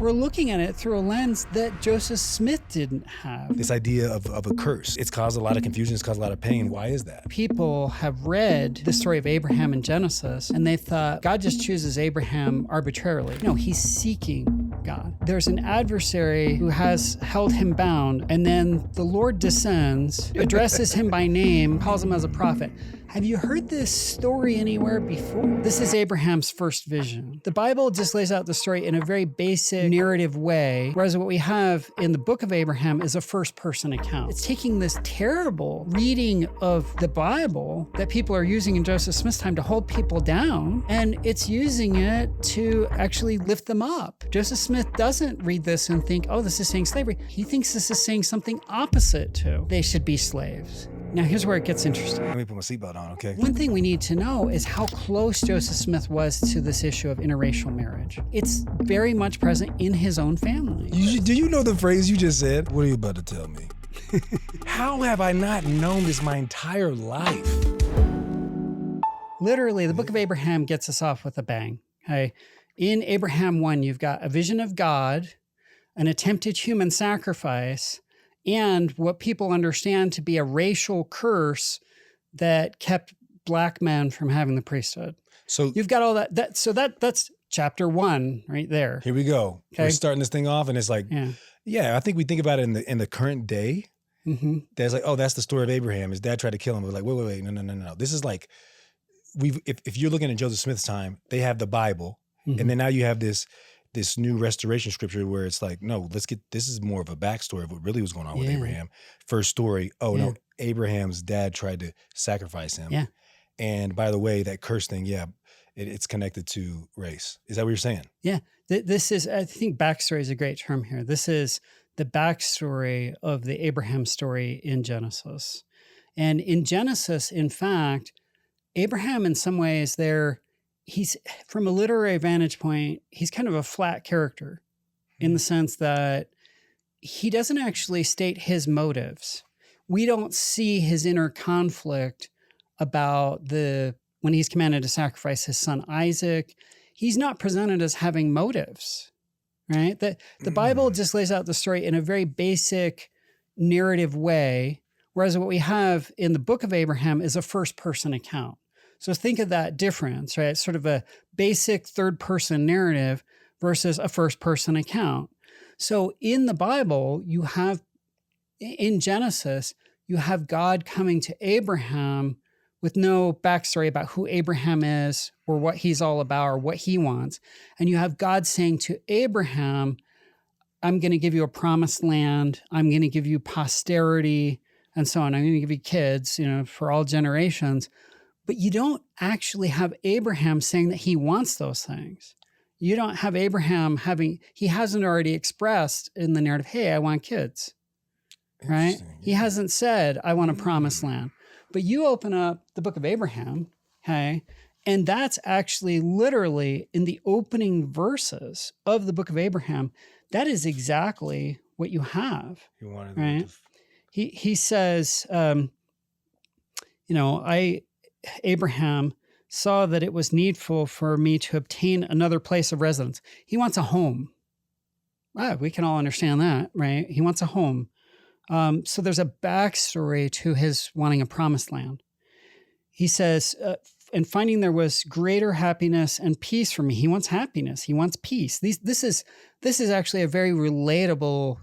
we're looking at it through a lens that Joseph Smith didn't have. This idea of a curse, it's caused a lot of confusion, it's caused a lot of pain. Why is that? People have read the story of Abraham in Genesis, and they thought God just chooses Abraham arbitrarily. No, he's seeking God. There's an adversary who has held him bound, and then the Lord descends, addresses him by name, calls him as a prophet. Have you heard this story anywhere before? This is Abraham's first vision. The Bible just lays out the story in a very basic narrative way, whereas what we have in the book of Abraham is a first-person account. It's taking this terrible reading of the Bible that people are using in Joseph Smith's time to hold people down, and it's using it to actually lift them up. Joseph Smith doesn't read this and think, oh, this is saying slavery. He thinks this is saying something opposite to they should be slaves. Now, here's where it gets interesting. Let me put my seatbelt on, okay? One thing we need to know is how close Joseph Smith was to this issue of interracial marriage. It's very much present in his own family. Do you know the phrase you just said? What are you about to tell me? How have I not known this my entire life? Literally, the book of Abraham gets us off with a bang. Okay? In Abraham 1, you've got a vision of God, an attempted human sacrifice, and what people understand to be a racial curse that kept black men from having the priesthood. So you've got all that. That's chapter 1 right there. Here we go. Okay. We're starting this thing off, and it's like, yeah, I think we think about it in the current day. Mm-hmm. There's like, oh, that's the story of Abraham. His dad tried to kill him. We're like, wait, no. This is like, if you're looking at Joseph Smith's time, they have the Bible, and then now you have this new restoration scripture where it's like, no, this is more of a backstory of what really was going on with Abraham. First story, no, Abraham's dad tried to sacrifice him. Yeah. And by the way, that curse thing, it's connected to race. Is that what you're saying? Yeah. This is, I think backstory is a great term here. This is the backstory of the Abraham story in Genesis. And in Genesis, in fact, Abraham in some ways he's, from a literary vantage point, he's kind of a flat character in the sense that he doesn't actually state his motives. We don't see his inner conflict about when he's commanded to sacrifice his son Isaac. He's not presented as having motives, right? The Bible just lays out the story in a very basic narrative way, whereas what we have in the book of Abraham is a first-person account. So think of that difference, right? It's sort of a basic third-person narrative versus a first-person account. So in the Bible, in Genesis, you have God coming to Abraham with no backstory about who Abraham is or what he's all about or what he wants. And you have God saying to Abraham, I'm going to give you a promised land. I'm going to give you posterity and so on. I'm going to give you kids, for all generations. But you don't actually have Abraham saying that he wants those things. You don't have Abraham he hasn't already expressed in the narrative, hey, I want kids, right? Yeah. He hasn't said, I want a promised land. But you open up the book of Abraham, okay, and that's actually literally in the opening verses of the book of Abraham. That is exactly what you have, right? He says, Abraham saw that it was needful for me to obtain another place of residence. He wants a home. We can all understand that, right? He wants a home. So there's a backstory to his wanting a promised land. He says, and finding there was greater happiness and peace for me. He wants happiness. He wants peace. This is actually a very relatable,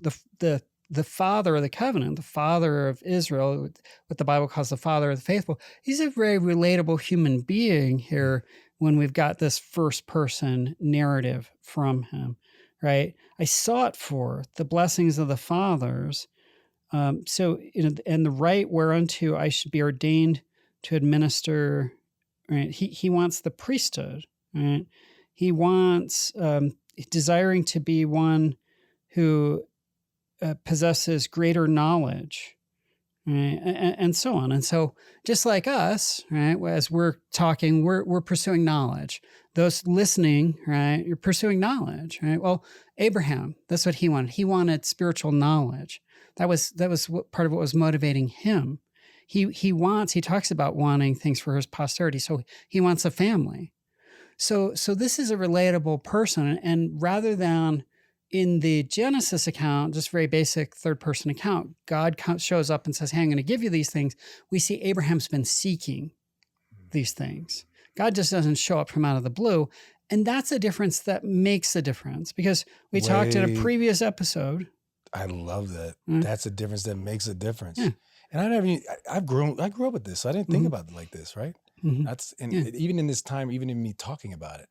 the father of the covenant, the father of Israel, what the Bible calls the father of the faithful. He's a very relatable human being here when we've got this first person narrative from him, right? I sought for the blessings of the fathers. And the right whereunto I should be ordained to administer, right? He wants the priesthood, right? He wants, desiring to be one who possesses greater knowledge, right? And so on. And so just like us, right, as we're talking, we're pursuing knowledge. Those listening, right, you're pursuing knowledge, right? Well, Abraham, that's what he wanted. He wanted spiritual knowledge. That was part of what was motivating him. He talks about wanting things for his posterity. So he wants a family. So this is a relatable person. And rather than in the Genesis account, just very basic third-person account, God shows up and says, hey, I'm going to give you these things. We see Abraham's been seeking these things. God just doesn't show up from out of the blue. And that's a difference that makes a difference, because we talked in a previous episode. I love that. That's a difference that makes a difference. Yeah. And I grew up with this, so I didn't think about it like this, right? Even in this time, even in me talking about it,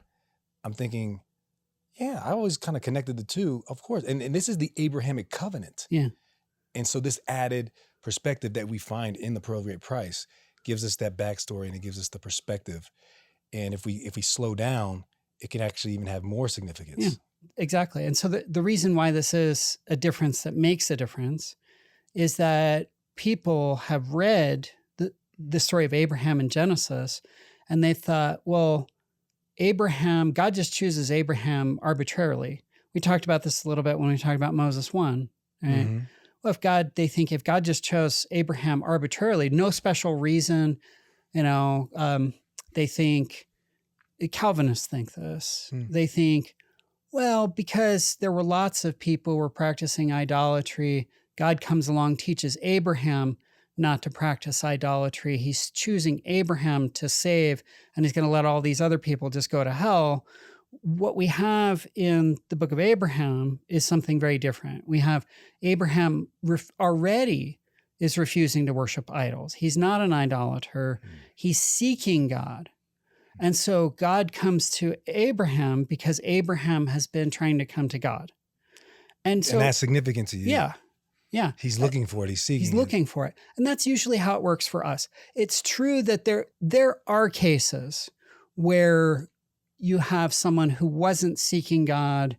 I'm thinking, yeah, I always kind of connected the two, of course. And this is the Abrahamic covenant. Yeah. And so this added perspective that we find in the Pearl of Great Price gives us that backstory, and it gives us the perspective. And if we slow down, it can actually even have more significance. Yeah, exactly. And so the reason why this is a difference that makes a difference is that people have read the story of Abraham in Genesis, and they thought, well, God just chooses Abraham arbitrarily. We talked about this a little bit when we talked about Moses 1, right? Well, they think if God just chose Abraham arbitrarily, no special reason, they think, Calvinists think this. They think, well, because there were lots of people who were practicing idolatry, God comes along, teaches Abraham not to practice idolatry. He's choosing Abraham to save, and he's going to let all these other people just go to hell. What we have in the book of Abraham is something very different. We have Abraham already is refusing to worship idols. He's not an idolater. He's seeking God. And so God comes to Abraham because Abraham has been trying to come to God. And that's significant to you. Yeah. Yeah. He's looking for it. He's seeking He's looking for it. And that's usually how it works for us. It's true that there are cases where you have someone who wasn't seeking God,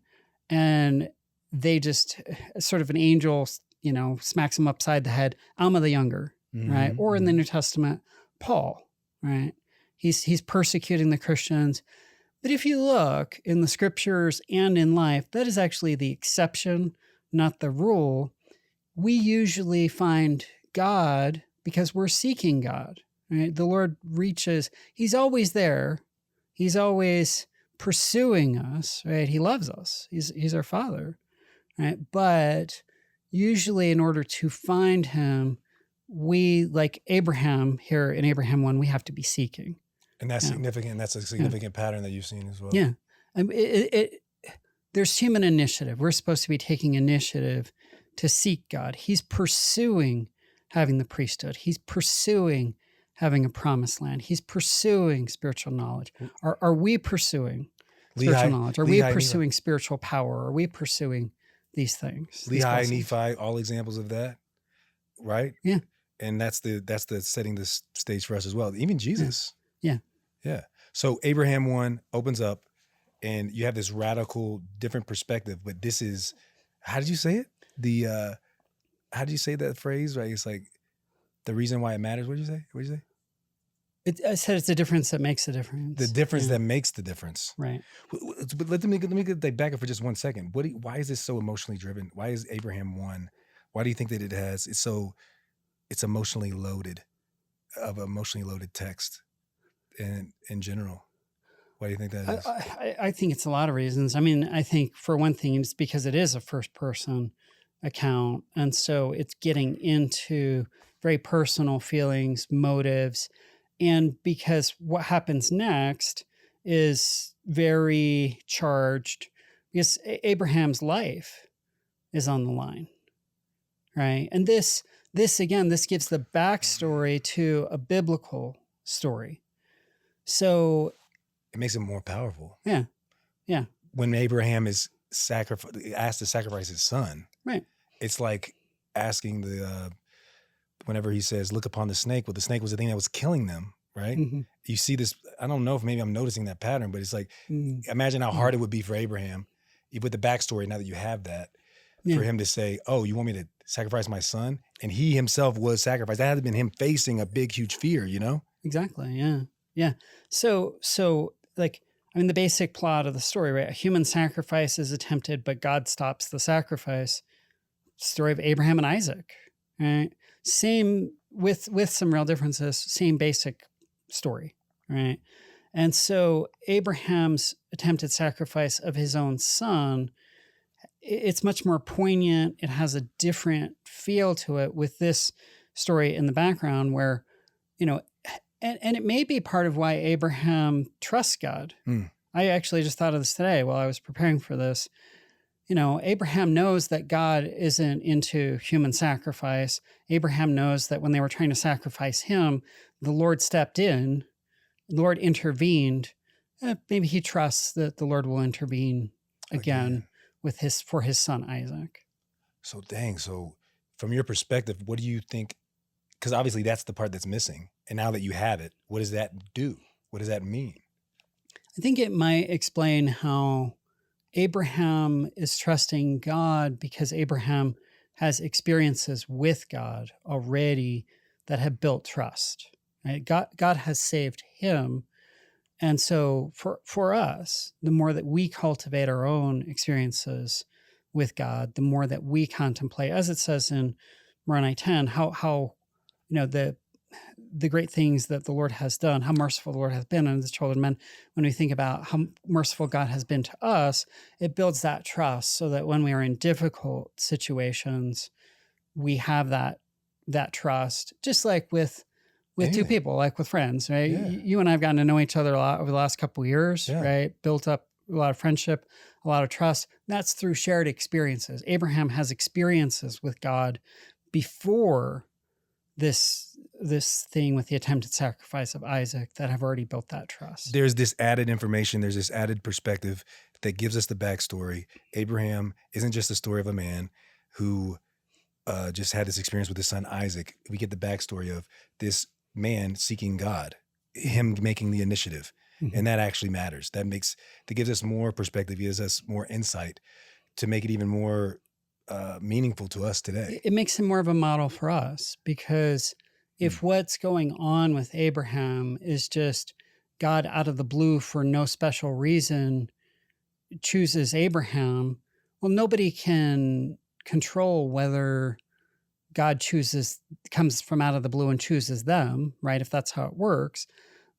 and they just sort of an angel, smacks them upside the head. Alma the Younger, right? Or in the New Testament, Paul, right? He's persecuting the Christians. But if you look in the scriptures and in life, that is actually the exception, not the rule. We usually find God because we're seeking God, right? The Lord reaches, he's always there. He's always pursuing us, right? He loves us. He's our Father, right? But usually in order to find him, we, like Abraham here in Abraham 1, we have to be seeking. And that's significant. That's a significant pattern that you've seen as well. Yeah. There's human initiative. We're supposed to be taking initiative to seek God. He's pursuing having the priesthood. He's pursuing having a promised land. He's pursuing spiritual knowledge. Are we pursuing spiritual knowledge? Are we pursuing spiritual power? Are we pursuing these things? Lehi, Nephi, all examples of that, right? Yeah. And that's the setting the stage for us as well. Even Jesus. Yeah. Yeah. So Abraham 1 opens up, and you have this radical different perspective, but this is, how did you say it? How did you say that phrase? Right. It's like the reason why it matters. What did you say? What did you say? I said it's a difference that makes a difference. The difference that makes the difference. Right. But let me get back up for just 1 second. Why is this so emotionally driven? Why is Abraham 1? Why do you think that it's emotionally loaded, of emotionally loaded text in general? Why do you think that is? I think it's a lot of reasons. I mean, I think for one thing, it's because it is a first person account. And so it's getting into very personal feelings, motives, and because what happens next is very charged, because Abraham's life is on the line, right? And this gives the backstory to a biblical story. So it makes it more powerful. Yeah. Yeah. When Abraham is asked to sacrifice his son, right? It's like asking whenever he says, look upon the snake. Well, the snake was the thing that was killing them, right? Mm-hmm. You see this, I don't know if maybe I'm noticing that pattern, but it's like, imagine how hard it would be for Abraham, with the backstory, now that you have that, for him to say, oh, you want me to sacrifice my son? And he himself was sacrificed. That had been him facing a big, huge fear, Exactly, yeah. Yeah. So the basic plot of the story, right? A human sacrifice is attempted, but God stops the sacrifice. Story of Abraham and Isaac, right? Same with some real differences, same basic story, right? And so Abraham's attempted sacrifice of his own son it's much more poignant. It has a different feel to it with this story in the background where, and it may be part of why Abraham trusts God. I actually just thought of this today while I was preparing for this. Abraham knows that God isn't into human sacrifice. Abraham knows that when they were trying to sacrifice him, the Lord stepped in, the Lord intervened. Maybe he trusts that the Lord will intervene again for his son Isaac. So from your perspective, what do you think? Because obviously that's the part that's missing. And now that you have it, what does that do? What does that mean? I think it might explain how Abraham is trusting God because Abraham has experiences with God already that have built trust. Right? God has saved him. And so for us, the more that we cultivate our own experiences with God, the more that we contemplate, as it says in Moroni 10, how the great things that the Lord has done, how merciful the Lord has been unto the children of men. When we think about how merciful God has been to us, it builds that trust so that when we are in difficult situations, we have that trust, just like with two people, like with friends, right? Yeah. You and I have gotten to know each other a lot over the last couple of years, right? Built up a lot of friendship, a lot of trust. That's through shared experiences. Abraham has experiences with God before this thing with the attempted sacrifice of Isaac that have already built that trust. There's this added information, there's this added perspective that gives us the backstory. Abraham isn't just the story of a man who just had this experience with his son Isaac. We get the backstory of this man seeking God, him making the initiative. Mm-hmm. And that actually matters. That gives us more perspective, gives us more insight to make it even more meaningful to us today. It makes him more of a model for us, because if what's going on with Abraham is just God out of the blue for no special reason chooses Abraham, well, nobody can control whether God comes from out of the blue and chooses them, right? If that's how it works.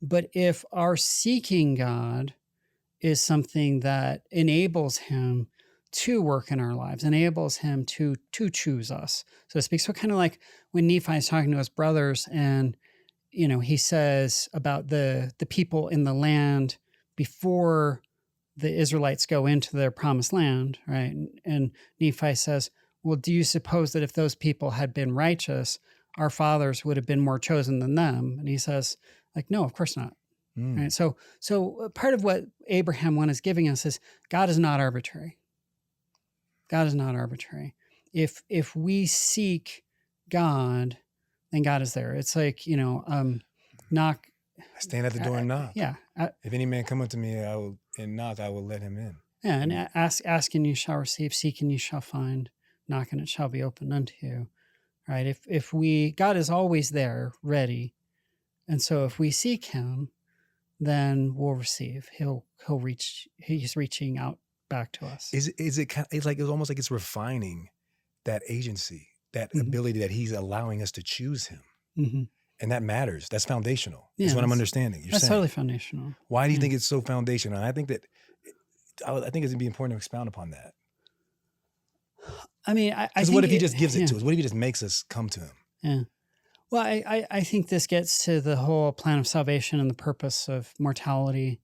But if our seeking God is something that enables him to work in our lives, enables him to choose us, so to speak. So kind of like when Nephi is talking to his brothers and, he says about the people in the land before the Israelites go into their promised land, right? And Nephi says, well, do you suppose that if those people had been righteous, our fathers would have been more chosen than them? And he says, no, of course not. Right? So part of what Abraham 1 is giving us is God is not arbitrary. God is not arbitrary. If we seek God, then God is there. It's like, knock. I stand at the door and knock. Yeah. If any man come unto me and knock, I will let him in. Yeah, and ask and you shall receive, seek and you shall find, knock and it shall be opened unto you. Right? God is always there, ready. And so if we seek him, then we'll receive. He's reaching out back to us. It's almost like it's refining that agency, that ability that he's allowing us to choose him. Mm-hmm. And that matters. That's foundational. Yeah, that's what I'm understanding. That's totally foundational. Why do you think it's so foundational? And I think it's going to be important to expound upon that. I mean, I think what if he just gives it to us? What if he just makes us come to him? Yeah. Well, I think this gets to the whole plan of salvation and the purpose of mortality,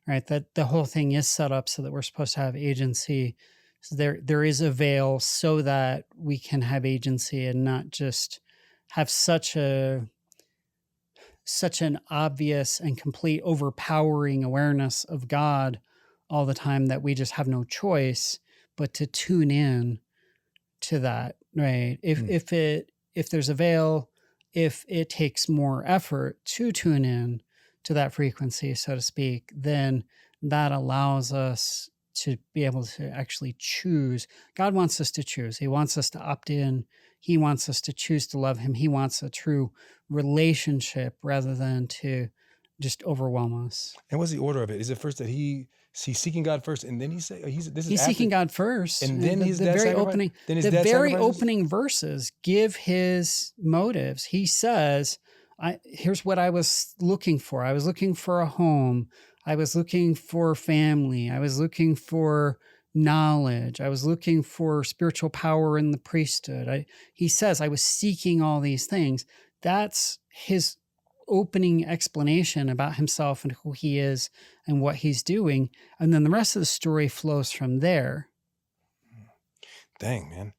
right? That the whole thing is set up so that we're supposed to have agency. So there is a veil so that we can have agency and not just have such an obvious and complete overpowering awareness of God all the time that we just have no choice but to tune in to that, right? If there's a veil, if it takes more effort to tune in to that frequency, so to speak, then that allows us to be able to actually choose. God wants us to choose. He wants us to opt in. He wants us to choose to love him. He wants a true relationship rather than to just overwhelm us. And what's the order of it? Is it first that he's seeking God first, and then he's seeking God first, and then the very opening verses give his motives. He says, "Here's what I was looking for. I was looking for a home. I was looking for family. I was looking for knowledge. I was looking for spiritual power in the priesthood. He says, I was seeking all these things. That's his opening explanation about himself and who he is and what he's doing. And then the rest of the story flows from there. Dang, man.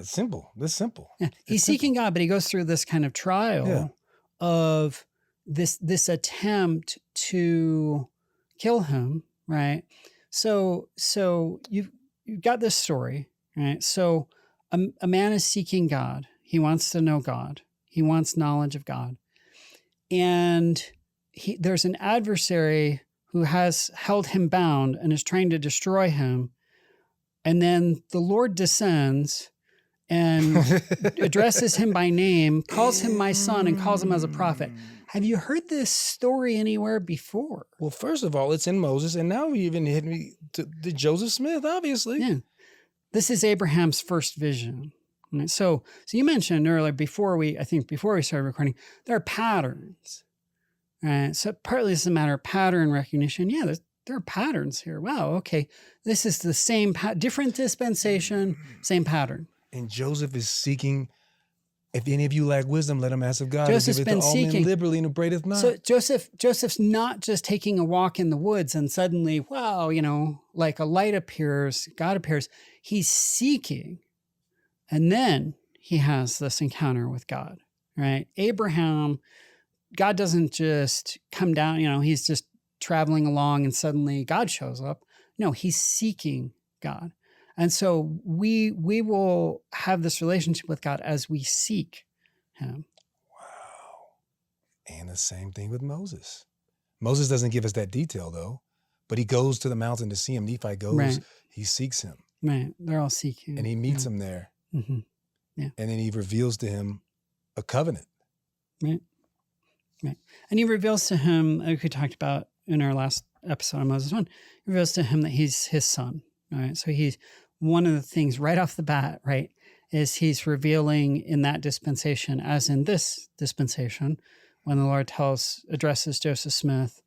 Simple. This simple. Yeah. He's seeking God, but he goes through this kind of trial of this attempt to kill him, right? So you've got this story, right? So a man is seeking God. He wants to know God. He wants knowledge of God. And there's an adversary who has held him bound and is trying to destroy him. And then the Lord descends and addresses him by name, calls him my son, and calls him as a prophet. Have you heard this story anywhere before? Well, first of all, it's in Moses, and now you even hit me to Joseph Smith, obviously. Yeah. This is Abraham's first vision. Right? So you mentioned earlier, before we started recording, there are patterns. Right? So partly it's a matter of pattern recognition. Yeah, there are patterns here. Wow, okay. This is the same, different dispensation, same pattern. And Joseph is seeking, if any of you lack wisdom, let him ask of God. Joseph's been seeking liberally and upbraideth not. So Joseph's not just taking a walk in the woods and suddenly, wow, like a light appears, God appears. He's seeking. And then he has this encounter with God, right? Abraham, God doesn't just come down, he's just traveling along and suddenly God shows up. No, he's seeking God. And so we will have this relationship with God as we seek him. Wow. And the same thing with Moses. Moses doesn't give us that detail though, but he goes to the mountain to see him. Nephi goes, right. He seeks him. Right. They're all seeking. And he meets him there. Mm-hmm. Yeah. And then he reveals to him a covenant. Right. Right. And he reveals to him, like we talked about in our last episode on Moses 1, he reveals to him that he's his son. All right. So he's one of the things right off the bat, right, is he's revealing in that dispensation, as in this dispensation, when the Lord addresses Joseph Smith,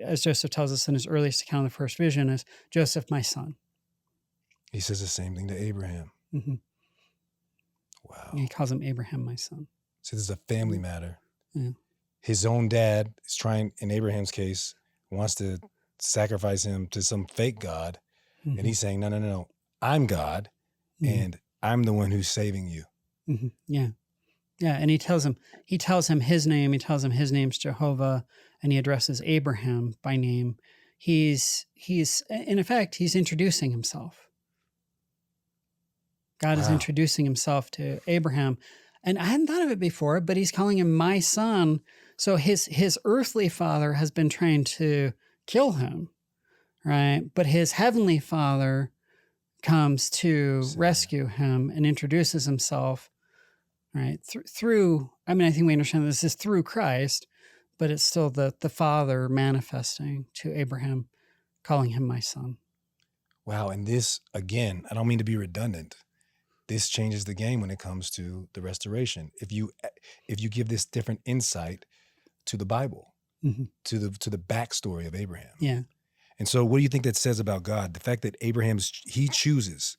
as Joseph tells us in his earliest account of the first vision, as Joseph, my son. He says the same thing to Abraham. Mm-hmm. Wow. He calls him Abraham, my son. So this is a family matter. Yeah. His own dad is trying, in Abraham's case, wants to sacrifice him to some fake God. Mm-hmm. And he's saying, no. I'm God, and I'm the one who's saving you. Mm-hmm. Yeah. Yeah. And he tells him his name. He tells him his name's Jehovah, and he addresses Abraham by name. He's in effect, he's introducing himself. God is introducing himself to Abraham. And I hadn't thought of it before, but he's calling him my son. So his earthly father has been trying to kill him, right? But his heavenly father comes to rescue him and introduces himself, right? Through, I think we understand this is through Christ, but it's still the Father manifesting to Abraham, calling him my son. Wow. And this, again, I don't mean to be redundant. This changes the game when it comes to the restoration. If you give this different insight to the Bible, mm-hmm. to the backstory of Abraham. Yeah. And so what do you think that says about God? The fact that he chooses,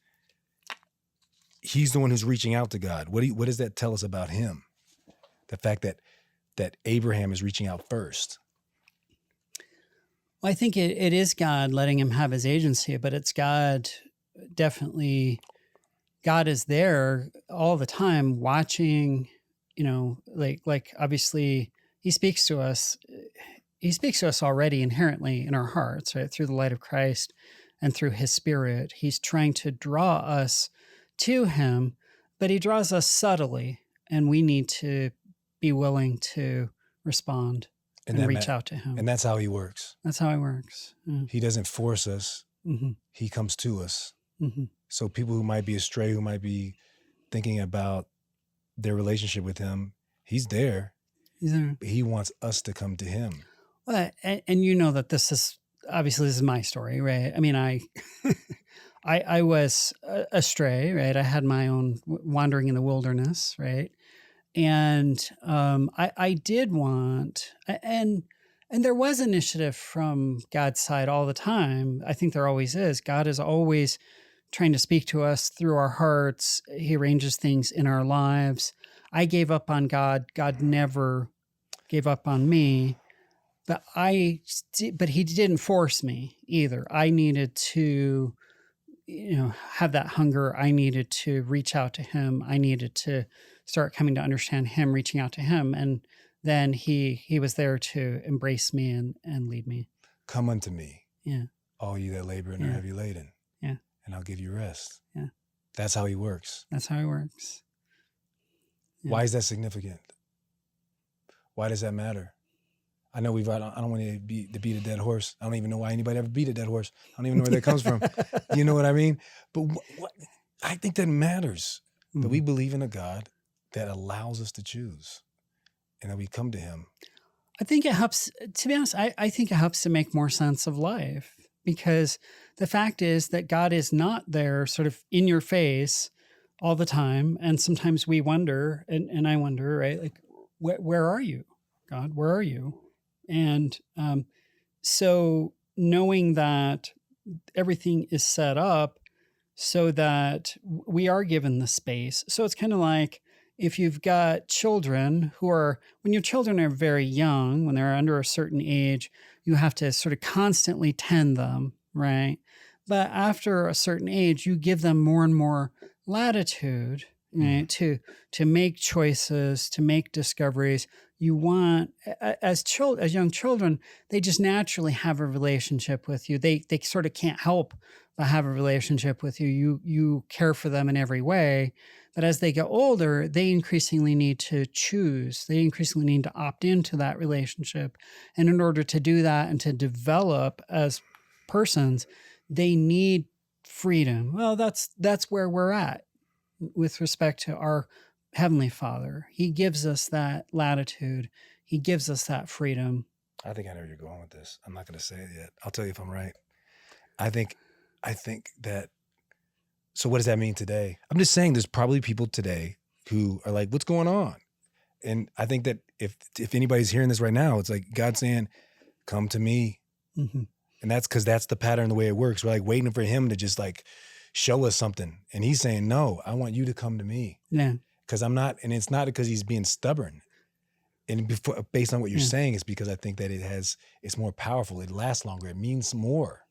he's the one who's reaching out to God. What does that tell us about him? The fact that Abraham is reaching out first. Well, I think it is God letting him have his agency, but it's God, definitely, God is there all the time watching, like obviously he speaks to us. He speaks to us already inherently in our hearts, right? Through the light of Christ and through his Spirit. He's trying to draw us to him, but he draws us subtly, and we need to be willing to respond and reach out to him. And that's how he works. That's how he works. Yeah. He doesn't force us. Mm-hmm. He comes to us. Mm-hmm. So people who might be astray, who might be thinking about their relationship with him, he's there. He's there. But he wants us to come to him. Well, and that this is my story, right? I was astray, right? I had my own wandering in the wilderness, right? And I did want, and And there was initiative from God's side all the time. I think there always is. God is always trying to speak to us through our hearts. He arranges things in our lives. I gave up on God. God never gave up on me. But he didn't force me either. I needed to, have that hunger. I needed to reach out to him. I needed to start coming to understand him, reaching out to him. And then he was there to embrace me and lead me. Come unto me. Yeah. All you that labor and are heavy laden. Yeah. And I'll give you rest. Yeah. That's how he works. That's how he works. Yeah. Why is that significant? Why does that matter? I know I don't want to beat a dead horse. I don't even know why anybody ever beat a dead horse. I don't even know where that comes from. You know what I mean? But I think that matters, that we believe in a God that allows us to choose and that we come to him. I think it helps, to be honest, I think it helps to make more sense of life, because the fact is that God is not there sort of in your face all the time. And sometimes we wonder, and I wonder, right? Like, where are you, God? Where are you? And so knowing that everything is set up so that we are given the space. So it's kind of like if you've got children when your children are very young, when they're under a certain age, you have to sort of constantly tend them, right? But after a certain age, you give them more and more latitude, right? To make choices, to make discoveries. You want, as young children, they just naturally have a relationship with you. They sort of can't help but have a relationship with you. You care for them in every way. But as they get older, they increasingly need to choose. They increasingly need to opt into that relationship. And in order to do that and to develop as persons, they need freedom. Well, that's where we're at with respect to our Heavenly Father. He gives us that latitude. He gives us that freedom. I think I know where you're going with this. I'm not going to say it yet. I'll tell you if I'm right. I think that, so what does that mean today? I'm just saying there's probably people today who are like, what's going on? And I think that if anybody's hearing this right now, it's like God saying, come to me. Mm-hmm. And that's because that's the pattern, the way it works. We're like waiting for him to just like show us something. And he's saying, no, I want you to come to me. Yeah. Because I'm not, and it's not because he's being stubborn. And based on what you're saying, it's because I think that it's more powerful. It lasts longer. It means more.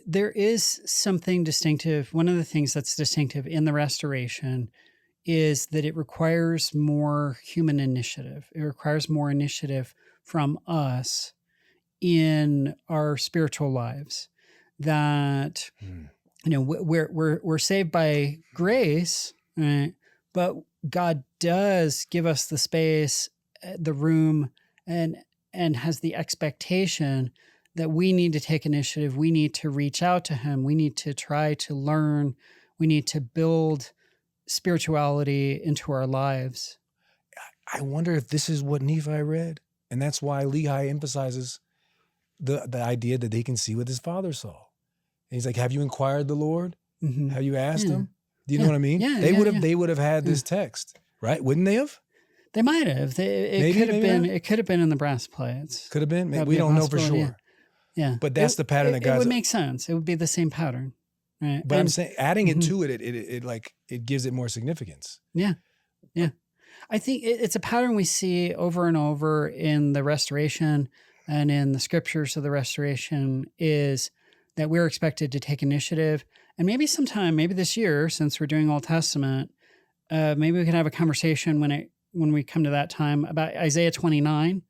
There is something distinctive. One of the things that's distinctive in the restoration is that it requires more human initiative. It requires more initiative from us in our spiritual lives. That, we're saved by grace, right? But God does give us the space, the room, and has the expectation that we need to take initiative. We need to reach out to him. We need to try to learn. We need to build spirituality into our lives. I wonder if this is what Nephi read. And that's why Lehi emphasizes the idea that they can see what his father saw. And he's like, have you inquired the Lord? Mm-hmm. Have you asked him? Do you know what I mean? Yeah, they would have had this text, right? Wouldn't they have? They might have. It could have been in the brass plates. Could have been. Maybe we don't know for sure. Yeah. But that's the pattern that God's. It would make sense. It would be the same pattern. Right. But I'm saying adding it to it gives it more significance. Yeah. Yeah. I think it's a pattern we see over and over in the restoration and in the scriptures of the restoration, is that we're expected to take initiative. And maybe this year, since we're doing Old Testament, maybe we can have a conversation when we come to that time about Isaiah 29,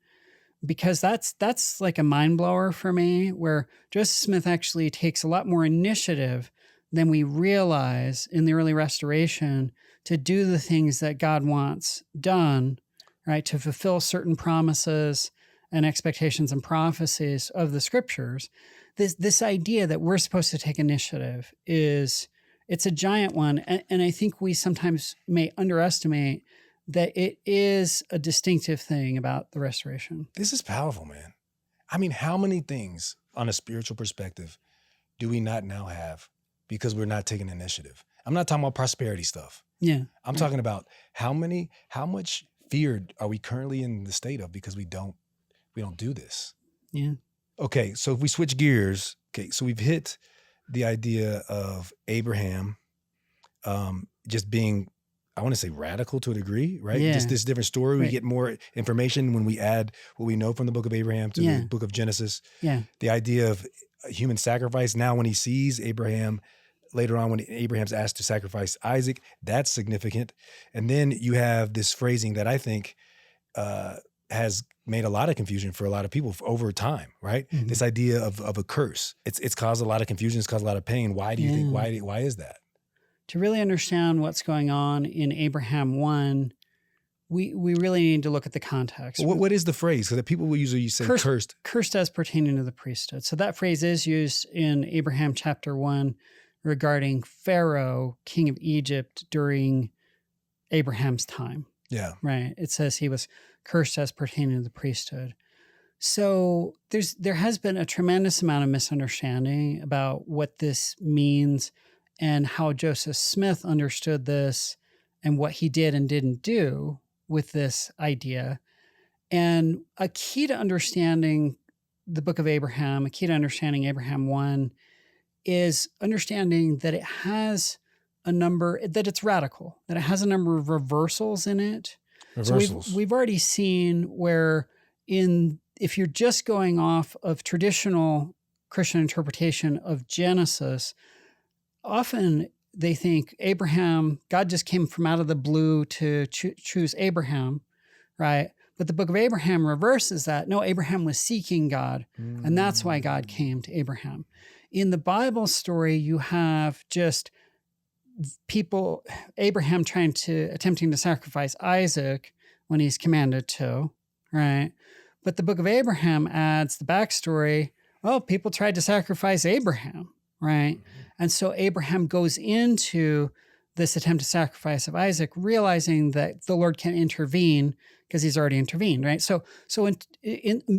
because that's like a mind blower for me, where Joseph Smith actually takes a lot more initiative than we realize in the early restoration to do the things that God wants done, right? To fulfill certain promises and expectations and prophecies of the scriptures. This idea that we're supposed to take initiative it's a giant one. And I think we sometimes may underestimate that it is a distinctive thing about the restoration. This is powerful, man. I mean, how many things on a spiritual perspective do we not now have because we're not taking initiative? I'm not talking about prosperity stuff. Yeah. I'm talking about how much fear are we currently in the state of because we don't we don't do this. Yeah. Okay, so if we switch gears, okay, so we've hit the idea of Abraham just being, I want to say radical to a degree, right? Yeah. Just this different story. We get more information when we add what we know from the book of Abraham to the book of Genesis. Yeah. The idea of human sacrifice. Now when he sees Abraham, later on when Abraham's asked to sacrifice Isaac, that's significant. And then you have this phrasing that I think has made a lot of confusion for a lot of people over time, right? Mm-hmm. This idea of a curse. It's caused a lot of confusion. It's caused a lot of pain. Why do you think, why is that? To really understand what's going on in Abraham 1, we really need to look at the context. Well, what is the phrase? Because people will usually say cursed. Cursed as pertaining to the priesthood. So that phrase is used in Abraham chapter 1 regarding Pharaoh, king of Egypt, during Abraham's time. Yeah. Right. It says he was cursed as pertaining to the priesthood. So there has been a tremendous amount of misunderstanding about what this means and how Joseph Smith understood this and what he did and didn't do with this idea. And a key to understanding the book of Abraham, a key to understanding Abraham 1 is understanding that it has a number, that it's radical, that it has a number of reversals in it. Reversals. So we've already seen where if you're just going off of traditional Christian interpretation of Genesis, often they think God just came from out of the blue to choose Abraham, right? But the book of Abraham reverses that. No, Abraham was seeking God, and that's why God came to Abraham. In the Bible story, you have just Abraham attempting to sacrifice Isaac when he's commanded to, right? But the book of Abraham adds the backstory. Well, people tried to sacrifice Abraham, right? And so Abraham goes into this attempt to sacrifice of Isaac, realizing that the Lord can intervene because he's already intervened, right? So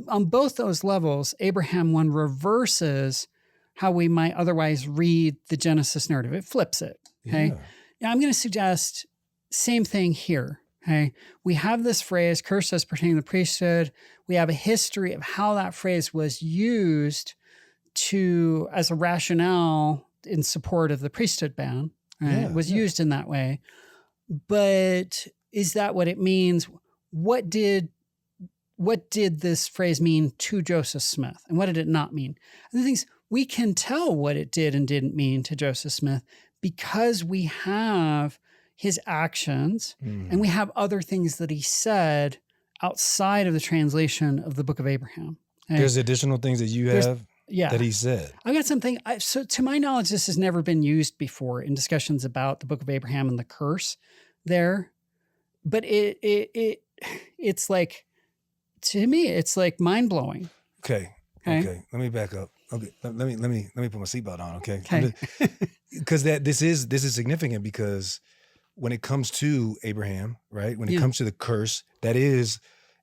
on both those levels, Abraham 1 reverses how we might otherwise read the Genesis narrative. It flips it, okay? Yeah. Now I'm going to suggest same thing here, okay? We have this phrase, cursed as pertaining to the priesthood. We have a history of how that phrase was used as a rationale in support of the priesthood ban, right? It was used in that way. But is that what it means? What did this phrase mean to Joseph Smith? And what did it not mean? And the things we can tell what it did and didn't mean to Joseph Smith because we have his actions and we have other things that he said outside of the translation of the book of Abraham. Okay? There's additional things that you have that he said. I got something. So to my knowledge, this has never been used before in discussions about the book of Abraham and the curse there. But it's like, to me, it's like mind blowing. Okay. Let me back up. Okay. Let me put my seatbelt on. Okay. Because this is significant because when it comes to Abraham, right? When it comes to the curse, that is,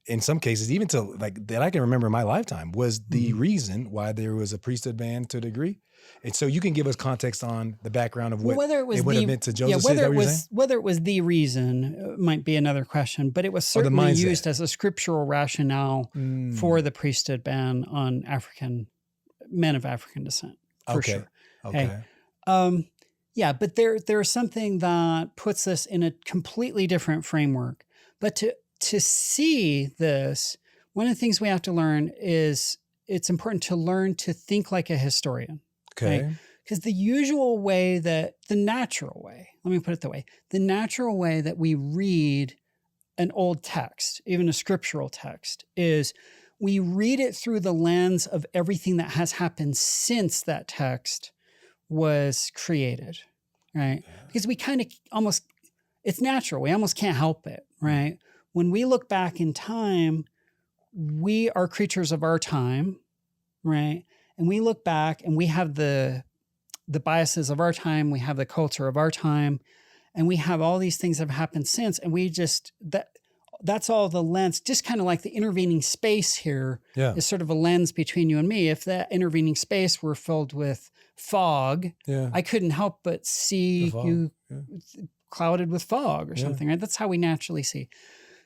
in some cases, even to like that I can remember in my lifetime, was the reason why there was a priesthood ban to a degree. And so you can give us context on the background of what it would have meant to Joseph. Whether it was the reason might be another question, but it was certainly used as a scriptural rationale for the priesthood ban on men of African descent. For sure. Okay. But there's something that puts us in a completely different framework. But to see this, one of the things we have to learn is it's important to learn to think like a historian. Okay. Because the natural way that we read an old text, even a scriptural text, is we read it through the lens of everything that has happened since that text was created, right? Because we kind of it's natural. We almost can't help it, right? When we look back in time, we are creatures of our time, right? And we look back and we have the biases of our time, we have the culture of our time, and we have all these things that have happened since, and we just, that's all the lens, just kind of like the intervening space here is sort of a lens between you and me. If that intervening space were filled with fog, I couldn't help but see you clouded with fog or something, right? That's how we naturally see.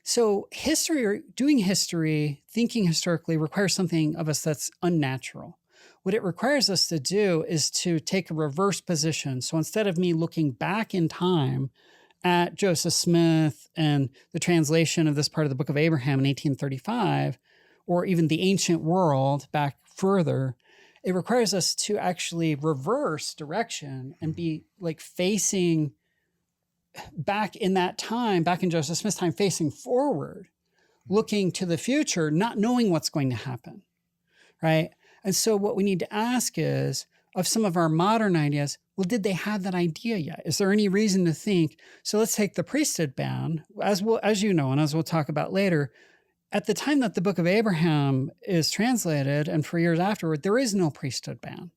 So history, or doing history, thinking historically, requires something of us that's unnatural. What it requires us to do is to take a reverse position. So instead of me looking back in time at Joseph Smith and the translation of this part of the Book of Abraham in 1835, or even the ancient world back further, it requires us to actually reverse direction and be like facing back in that time, back in Joseph Smith's time, facing forward, looking to the future, not knowing what's going to happen, right? And so what we need to ask is, of some of our modern ideas, well, did they have that idea yet? Is there any reason to think? So let's take the priesthood ban, as you know, and as we'll talk about later. At the time that the Book of Abraham is translated, and for years afterward, there is no priesthood ban.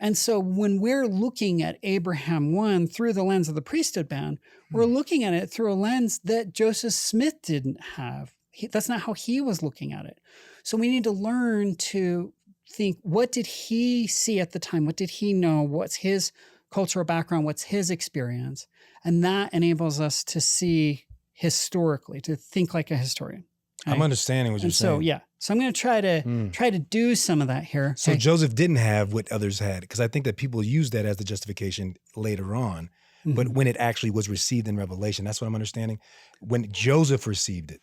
And so when we're looking at Abraham 1 through the lens of the priesthood ban, we're looking at it through a lens that Joseph Smith didn't have. That's not how he was looking at it. So we need to learn to think, what did he see at the time? What did he know? What's his cultural background? What's his experience? And that enables us to see historically, to think like a historian. Okay? I'm understanding what you're saying. So, yeah. So I'm going to try to do some of that here. So Joseph didn't have what others had, because I think that people use that as the justification later on. But when it actually was received in Revelation, that's what I'm understanding. When Joseph received it,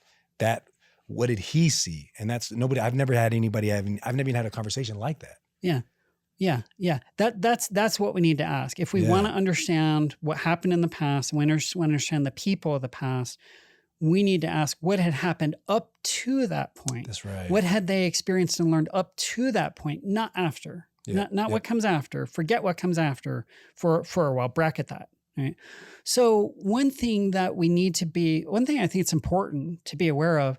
what did he see? And that's nobody. I've never had anybody I've never even had a conversation like that. Yeah. That's what we need to ask. If we want to understand what happened in the past, and we want to understand the people of the past, we need to ask what had happened up to that point. That's right. What had they experienced and learned up to that point, not after. Not what comes after. Forget what comes after for a while. Bracket that. Right. So one thing I think it's important to be aware of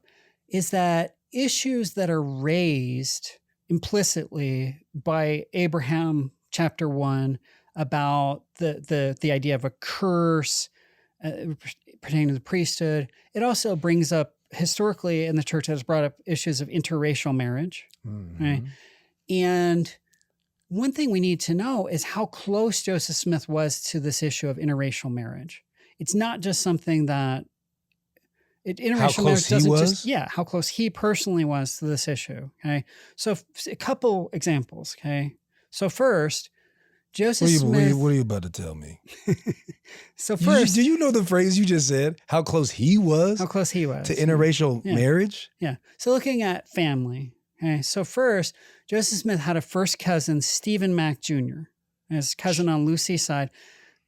is that issues that are raised implicitly by Abraham chapter 1 about the idea of a curse pertaining to the priesthood, it also brings up historically in the church has brought up issues of interracial marriage. Right? And one thing we need to know is how close Joseph Smith was to this issue of interracial marriage. It's not just something that interracial marriage doesn't just, how close he personally was to this issue. Okay. So a couple examples. Okay. So first, Joseph Smith. What are you about to tell me? So first, do you know the phrase you just said? How close he was? How close he was to interracial marriage? Yeah. So looking at family. Okay. So first, Joseph Smith had a first cousin, Stephen Mack Jr., his cousin on Lucy's side,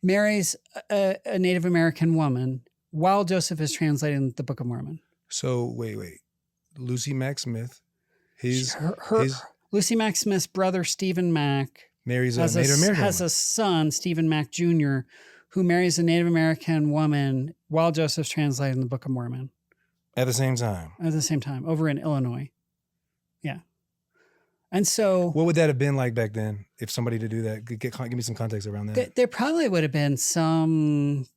marries a Native American woman while Joseph is translating the Book of Mormon. So wait. Lucy Mack Smith, Lucy Mack Smith's brother, Stephen Mack, marries a Native American woman. Has a son, Stephen Mack Jr., who marries a Native American woman while Joseph's translating the Book of Mormon. At the same time, over in Illinois. Yeah. And so, what would that have been like back then if somebody to do that? Give me some context around that. There probably would have been some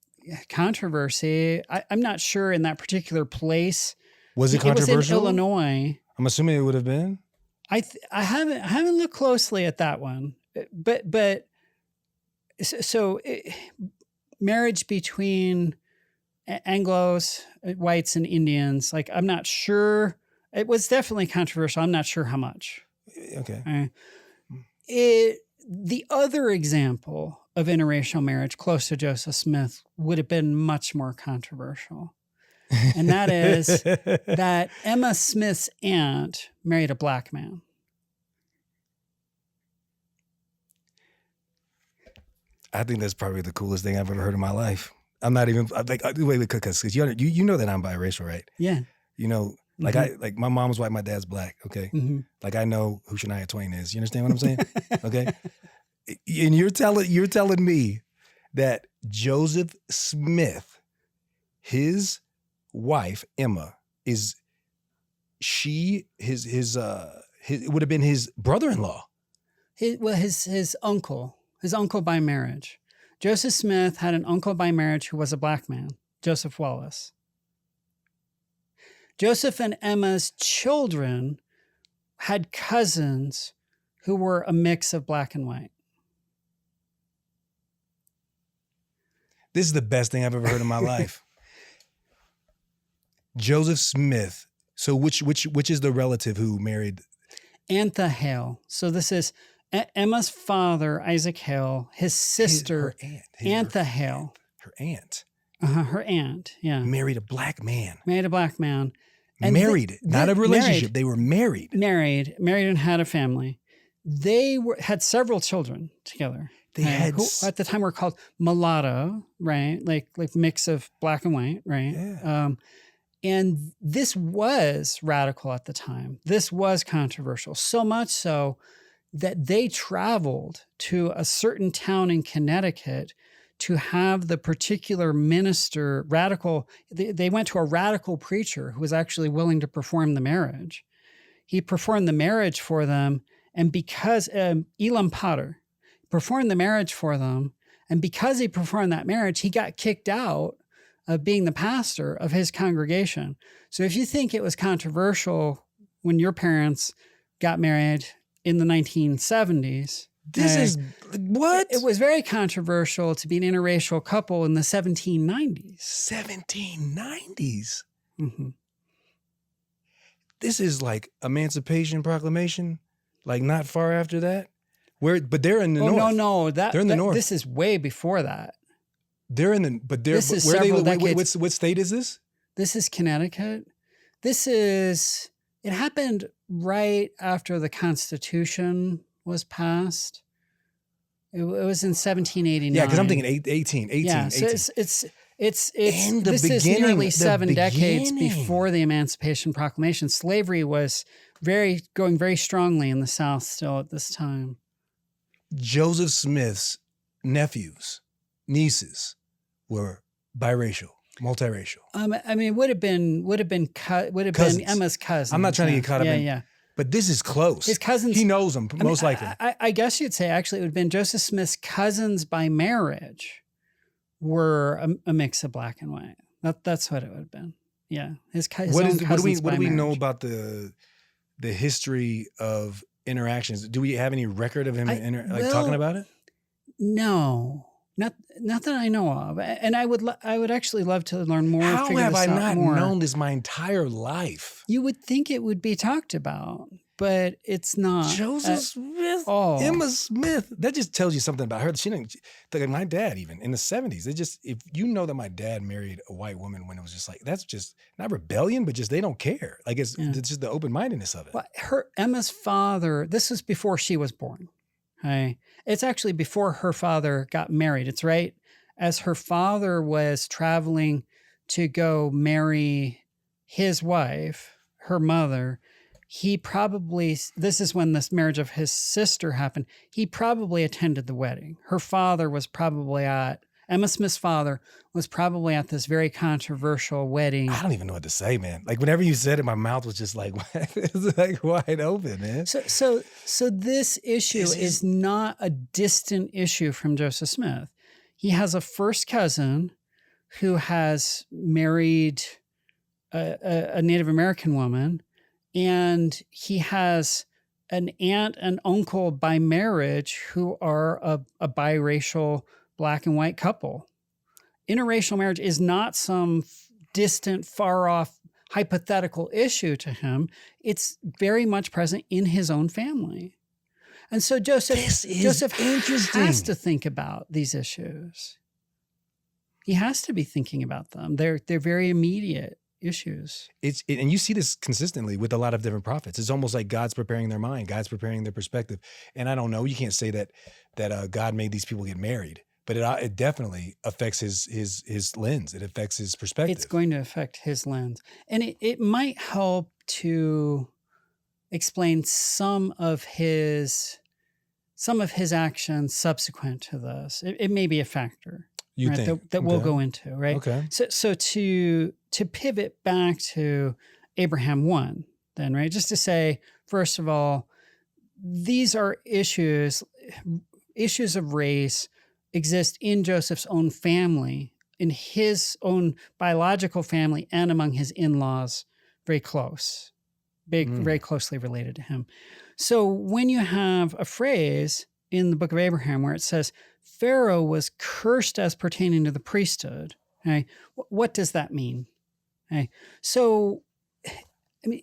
controversy. I'm not sure in that particular place. Was it controversial? It was in Illinois. I'm assuming it would have been. I haven't looked closely at that one, but marriage between Anglos, whites, and Indians. Like, I'm not sure. It was definitely controversial. I'm not sure how much. Okay. The other example of interracial marriage close to Joseph Smith would have been much more controversial. And that is that Emma Smith's aunt married a black man. I think that's probably the coolest thing I've ever heard in my life. I'm not even like, wait, because you know that I'm biracial, right? Yeah. You know, like my mom's white, my dad's black. Okay. Like I know who Shania Twain is. You understand what I'm saying? Okay. And you're telling me that Joseph Smith, his wife Emma, it would have been his brother-in-law. His uncle by marriage. Joseph Smith had an uncle by marriage who was a black man, Joseph Wallace. Joseph and Emma's children had cousins who were a mix of black and white. This is the best thing I've ever heard in my life. Joseph Smith. So which is the relative who married? Antha Hale. So this is Emma's father, Isaac Hale, his sister, Antha Hale. Her aunt. Her aunt, yeah. Married a black man. Married a black man. And married, not a relationship. They were married. Married and had a family. They had several children together. They had who at the time were called mulatto, right? Like mix of black and white, right? Yeah. And this was radical at the time. This was controversial, so much so that they traveled to a certain town in Connecticut to have the particular minister, radical. They went to a radical preacher who was actually willing to perform the marriage. He performed the marriage for them, and because Elam Potter performed the marriage for them, and because he performed that marriage, he got kicked out of being the pastor of his congregation. So if you think it was controversial when your parents got married in the 1970s, this is what? It was very controversial to be an interracial couple in the 1790s. 1790s? Mm-hmm. This is like Emancipation Proclamation, like not far after that. But they're in the north. No. They're in the north. This is way before that. They're in the, but they're, this is where several they, decades. what state is this? This is Connecticut. It happened right after the Constitution was passed. It was in 1789. Yeah, because I'm thinking 18. Yeah, so 18. it's in the this beginning, is nearly 7 decades before the Emancipation Proclamation. Slavery was going very strongly in the South still at this time. Joseph Smith's nephews, nieces were biracial, multiracial. I mean, would have been Emma's cousin. I'm not trying to get caught up in. Yeah. But this is close. His cousins. He knows them, most likely. I guess you'd say actually it would have been Joseph Smith's cousins by marriage were a mix of black and white. That's what it would have been. Yeah, his cousins. What do we know about the history of interactions? Do we have any record of him talking about it? No. Not that I know of, and I would actually love to learn more. How have I not known this my entire life? You would think it would be talked about, but it's not. Joseph Smith, Emma Smith. That just tells you something about her. She didn't. Like my dad, even in the 70s, if you know that my dad married a white woman when it was just like that's just not rebellion, but just they don't care. Like it's just the open mindedness of it. Well, Emma's father. This was before she was born. Okay. It's actually before her father got married. It's right as her father was traveling to go marry his wife, her mother. This is when this marriage of his sister happened. He probably attended the wedding. Her father was probably Emma Smith's father was probably at this very controversial wedding. I don't even know what to say, man. Like whenever you said it, my mouth was just like, it's like wide open, man. So this issue is not a distant issue from Joseph Smith. He has a first cousin who has married a Native American woman, and he has an aunt and uncle by marriage who are a biracial black and white couple. Interracial marriage is not some distant, far off, hypothetical issue to him. It's very much present in his own family. And so Joseph has to think about these issues. He has to be thinking about them. They're very immediate issues. And you see this consistently with a lot of different prophets. It's almost like God's preparing their mind. God's preparing their perspective. And I don't know, you can't say that God made these people get married. But it definitely affects his lens. It affects his perspective. It's going to affect his lens. And it might help to explain some of his actions subsequent to this. It may be a factor that we'll go into, right? Okay. So to pivot back to Abraham 1, then, right? Just to say, first of all, these are issues of race exist in Joseph's own family, in his own biological family, and among his in-laws, very closely related to him. So when you have a phrase in the book of Abraham where it says, Pharaoh was cursed as pertaining to the priesthood, okay, what does that mean? Okay. So, I mean,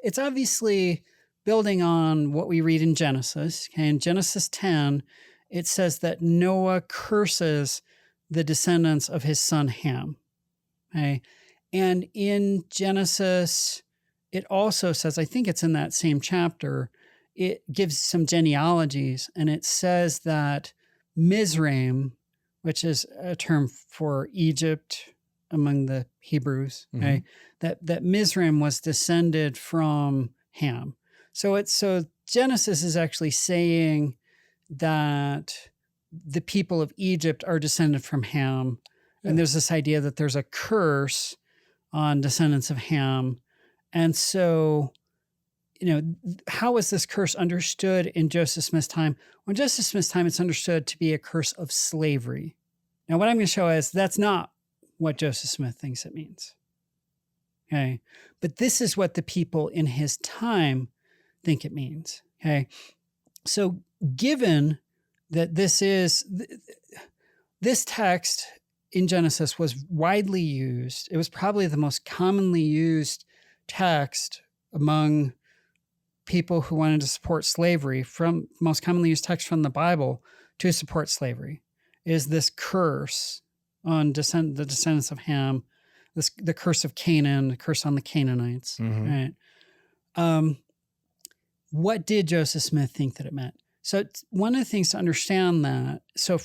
it's obviously building on what we read in Genesis. Okay. In Genesis 10, it says that Noah curses the descendants of his son Ham. Okay. And in Genesis, it also says, I think it's in that same chapter, it gives some genealogies, and it says that Mizraim, which is a term for Egypt among the Hebrews, okay, that Mizraim was descended from Ham. So Genesis is actually saying that the people of Egypt are descended from Ham. Yeah. And there's this idea that there's a curse on descendants of Ham. And so, how is this curse understood in Joseph Smith's time? Well, in Joseph Smith's time, it's understood to be a curse of slavery. Now, what I'm going to show is that's not what Joseph Smith thinks it means. Okay. But this is what the people in his time think it means. Okay. So given that this text in Genesis was widely used, it was probably the most commonly used text among people who wanted to support slavery, from most commonly used text from the Bible to support slavery, is this curse on the descendants of Ham, the curse of Canaan, the curse on the Canaanites. Right? What did Joseph Smith think that it meant? So one of the things to understand that, so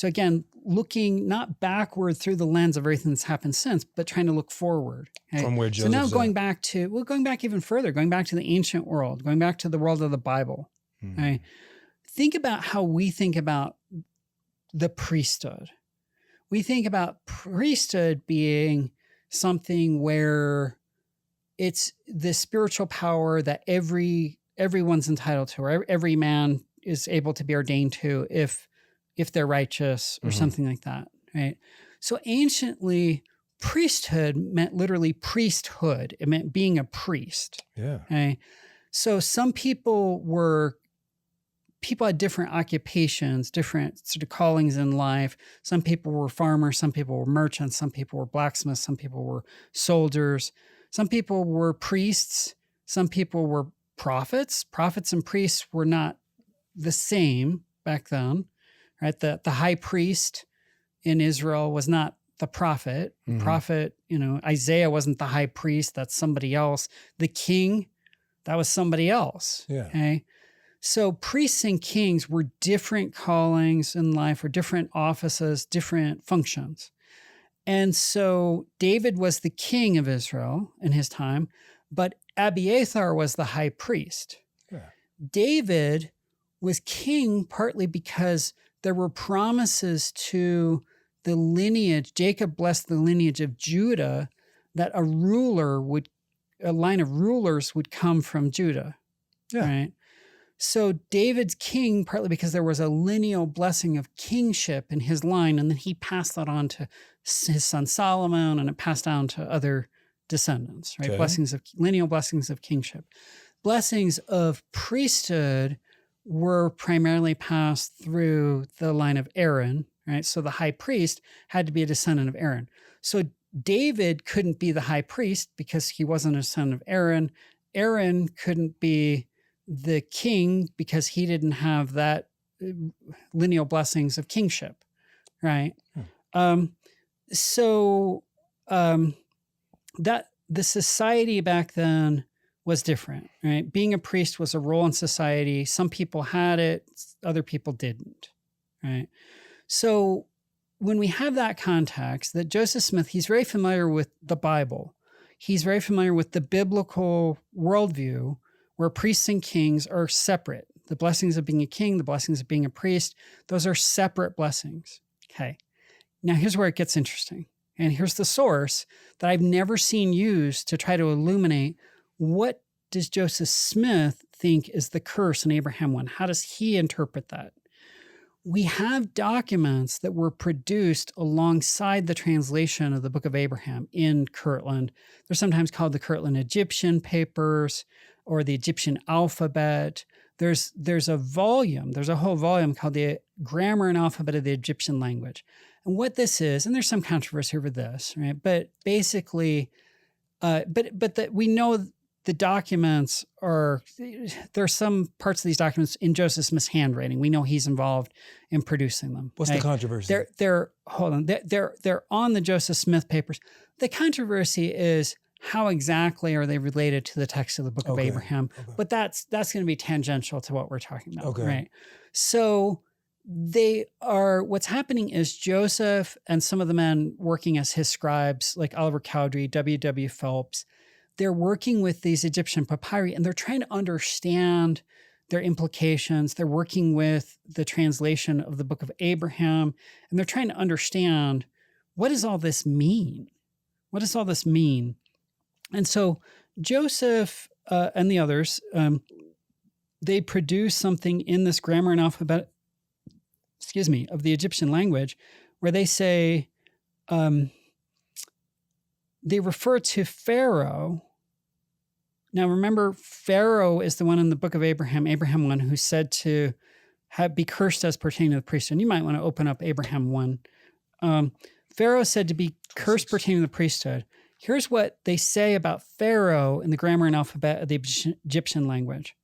again, looking not backward through the lens of everything that's happened since, but trying to look forward. Okay? From where Joseph's So now going back even further, going back to the ancient world, going back to the world of the Bible. Okay? Think about how we think about the priesthood. We think about priesthood being something where it's the spiritual power that everyone's entitled to, or every man is able to be ordained to if they're righteous or something like that, right? So anciently, priesthood meant literally priesthood. It meant being a priest. Yeah. Okay? So some people had different occupations, different sort of callings in life. Some people were farmers, some people were merchants, some people were blacksmiths, some people were soldiers, some people were priests, some people were prophets. Prophets and priests were not the same back then, right? The high priest in Israel was not the prophet. The prophet, Isaiah wasn't the high priest. That's somebody else. The king, that was somebody else. Yeah. Okay. So priests and kings were different callings in life, or different offices, different functions. And so David was the king of Israel in his time, but Abiathar was the high priest. Yeah. David was king partly because there were promises to the lineage. Jacob blessed the lineage of Judah, that a line of rulers would come from Judah. Yeah. Right? So David's king, partly because there was a lineal blessing of kingship in his line, and then he passed that on to his son Solomon, and it passed down to other descendants, right? Okay. Lineal blessings of kingship. Blessings of priesthood were primarily passed through the line of Aaron, right? So the high priest had to be a descendant of Aaron. So David couldn't be the high priest because he wasn't a son of Aaron. Aaron couldn't be the king because he didn't have that lineal blessings of kingship, right? That the society back then was different, right? Being a priest was a role in society. Some people had it, other people didn't, right? So when we have that context, that Joseph Smith, he's very familiar with the Bible. He's very familiar with the biblical worldview where priests and kings are separate. The blessings of being a king, the blessings of being a priest, those are separate blessings. Okay. Now here's where it gets interesting. And here's the source that I've never seen used to try to illuminate what does Joseph Smith think is the curse in Abraham 1? How does he interpret that? We have documents that were produced alongside the translation of the Book of Abraham in Kirtland. They're sometimes called the Kirtland Egyptian Papers or the Egyptian Alphabet. There's a whole volume called the Grammar and Alphabet of the Egyptian Language. And what this is, and there's some controversy over this, right? But basically, but that we know the documents there's some parts of these documents in Joseph Smith's handwriting. We know he's involved in producing them. What's the controversy? They're on the Joseph Smith papers. The controversy is how exactly are they related to the text of the Book of Abraham? Okay. But that's going to be tangential to what we're talking about, right? So what's happening is Joseph and some of the men working as his scribes, like Oliver Cowdery, W.W. Phelps, they're working with these Egyptian papyri and they're trying to understand their implications. They're working with the translation of the Book of Abraham, and they're trying to understand, what does all this mean? What does all this mean? And so Joseph and the others, they produce something in this grammar and alphabet, of the Egyptian language, where they say, they refer to Pharaoh. Now, remember, Pharaoh is the one in the Book of Abraham 1, who's said to be cursed as pertaining to the priesthood. You might want to open up Abraham 1. Pharaoh is said to be cursed pertaining to the priesthood. Here's what they say about Pharaoh in the grammar and alphabet of the Egyptian language.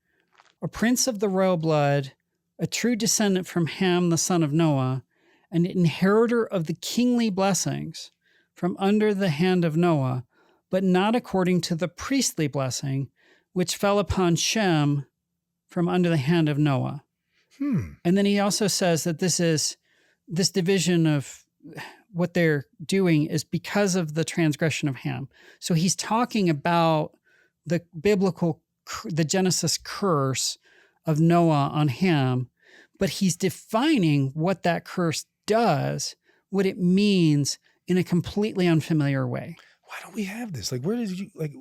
A prince of the royal blood, a true descendant from Ham, the son of Noah, an inheritor of the kingly blessings from under the hand of Noah, but not according to the priestly blessing, which fell upon Shem from under the hand of Noah. And then he also says that this division of what they're doing is because of the transgression of Ham. So he's talking about the Genesis curse of Noah on Ham, but he's defining what that curse does, what it means in a completely unfamiliar way. Why don't we have this? Like, where did you like?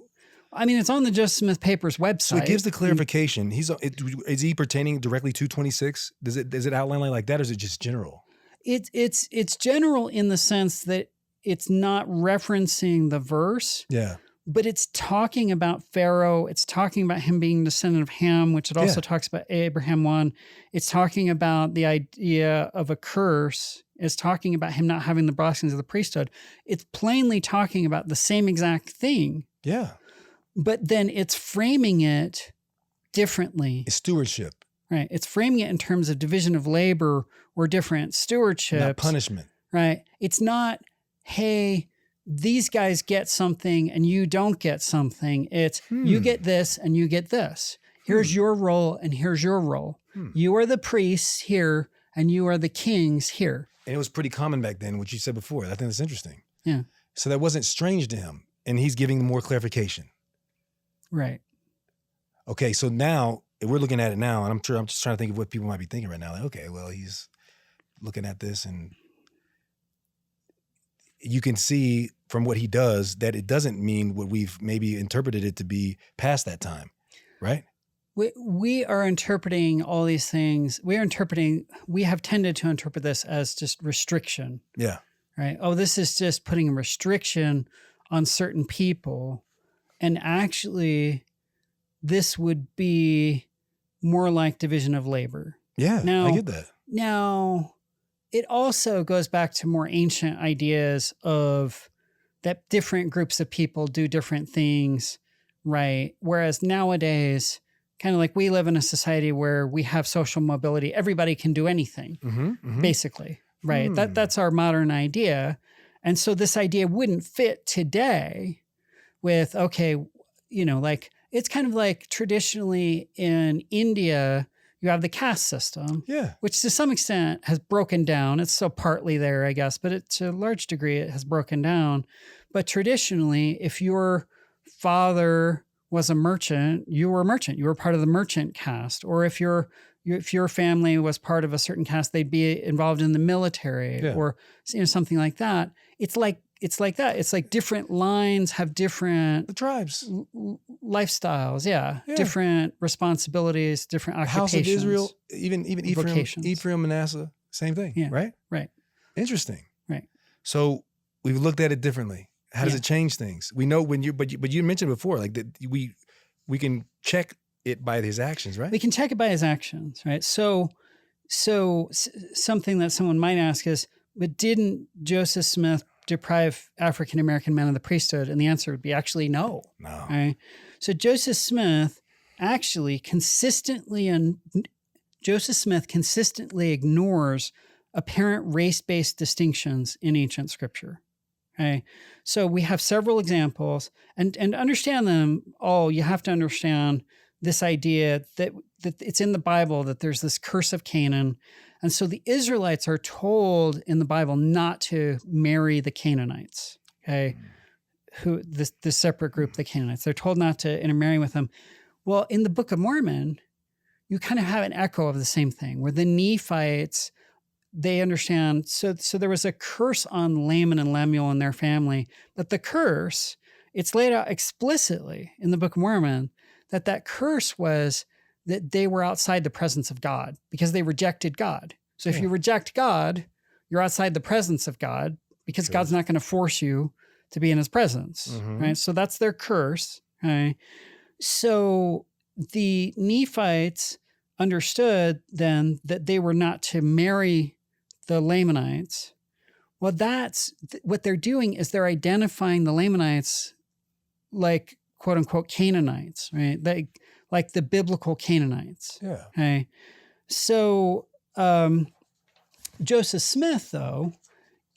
I mean, it's on the Joseph Smith Papers website. So it gives the clarification. Is he pertaining directly to 26? Does it outline like that, or is it just general? It's general in the sense that it's not referencing the verse. Yeah. But it's talking about Pharaoh. It's talking about him being descendant of Ham, which it also talks about Abraham 1. It's talking about the idea of a curse. It's talking about him not having the blessings of the priesthood. It's plainly talking about the same exact thing. Yeah. But then it's framing it differently. It's stewardship. Right. It's framing it in terms of division of labor or different stewardships. Not punishment. Right. It's not, hey, these guys get something and you don't get something. It's you get this and you get this. Here's your role and here's your role. You are the priests here and you are the kings here. And it was pretty common back then, what you said before. I think that's interesting. Yeah. So that wasn't strange to him. And he's giving more clarification. Right. Okay, so now, if we're looking at it now, and I'm just trying to think of what people might be thinking right now. Like, okay, well, he's looking at this and you can see from what he does that it doesn't mean what we've maybe interpreted it to be past that time, right? We are interpreting all these things. We have tended to interpret this as just restriction. Yeah. Right. Oh, this is just putting a restriction on certain people. And actually, this would be more like division of labor. Yeah, now, I get that. Now, it also goes back to more ancient ideas of that different groups of people do different things, right? Whereas nowadays, kind of like we live in a society where we have social mobility. Everybody can do anything, basically, right? That's our modern idea. And so this idea wouldn't fit today with, okay, like it's kind of like traditionally in India, you have the caste system, which to some extent has broken down. It's still partly there, I guess, but to a large degree, it has broken down. But traditionally, if your father was a merchant, you were a merchant. You were part of the merchant caste. Or if your family was part of a certain caste, they'd be involved in the military or something like that. It's like that. It's like different lines have different the tribes lifestyles. Yeah. Different responsibilities, different occupations. House of Israel, even Ephraim, Manasseh, same thing. Yeah. Right. Right. Interesting. Right. So we've looked at it differently. How does it change things? We know but you mentioned before, like that we can check it by his actions, right? We can check it by his actions, right? So something that someone might ask is, but didn't Joseph Smith deprive African-American men of the priesthood? And the answer would be actually no. No. Right? So Joseph Smith consistently ignores apparent race-based distinctions in ancient scripture. Okay. So we have several examples, and to understand them all, you have to understand this idea that it's in the Bible that there's this curse of Canaan. And so the Israelites are told in the Bible not to marry the Canaanites. Okay. Who the separate group, the Canaanites, they're told not to intermarry with them. Well, in the Book of Mormon, you kind of have an echo of the same thing where the Nephites, they understand. So there was a curse on Laman and Lemuel and their family, but the curse, it's laid out explicitly in the Book of Mormon that curse was that they were outside the presence of God because they rejected God. So if you reject God, you're outside the presence of God because God's not going to force you to be in his presence, right? So that's their curse, right? So the Nephites understood then that they were not to marry the Lamanites. Well, that's what they're doing is they're identifying the Lamanites like quote unquote Canaanites, right? Like the biblical Canaanites. Yeah. Okay. So Joseph Smith, though,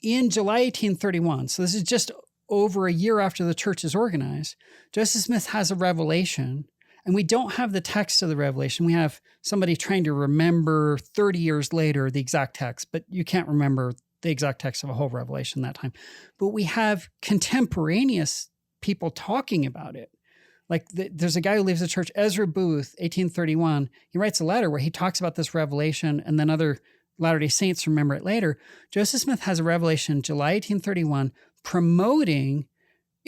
in July 1831, so this is just over a year after the church is organized, Joseph Smith has a revelation. And we don't have the text of the revelation. We have somebody trying to remember 30 years later the exact text, but you can't remember the exact text of a whole revelation that time. But we have contemporaneous people talking about it. Like there's a guy who leaves the church, Ezra Booth, 1831. He writes a letter where he talks about this revelation, and then other Latter-day Saints remember it later. Joseph Smith has a revelation, July 1831, promoting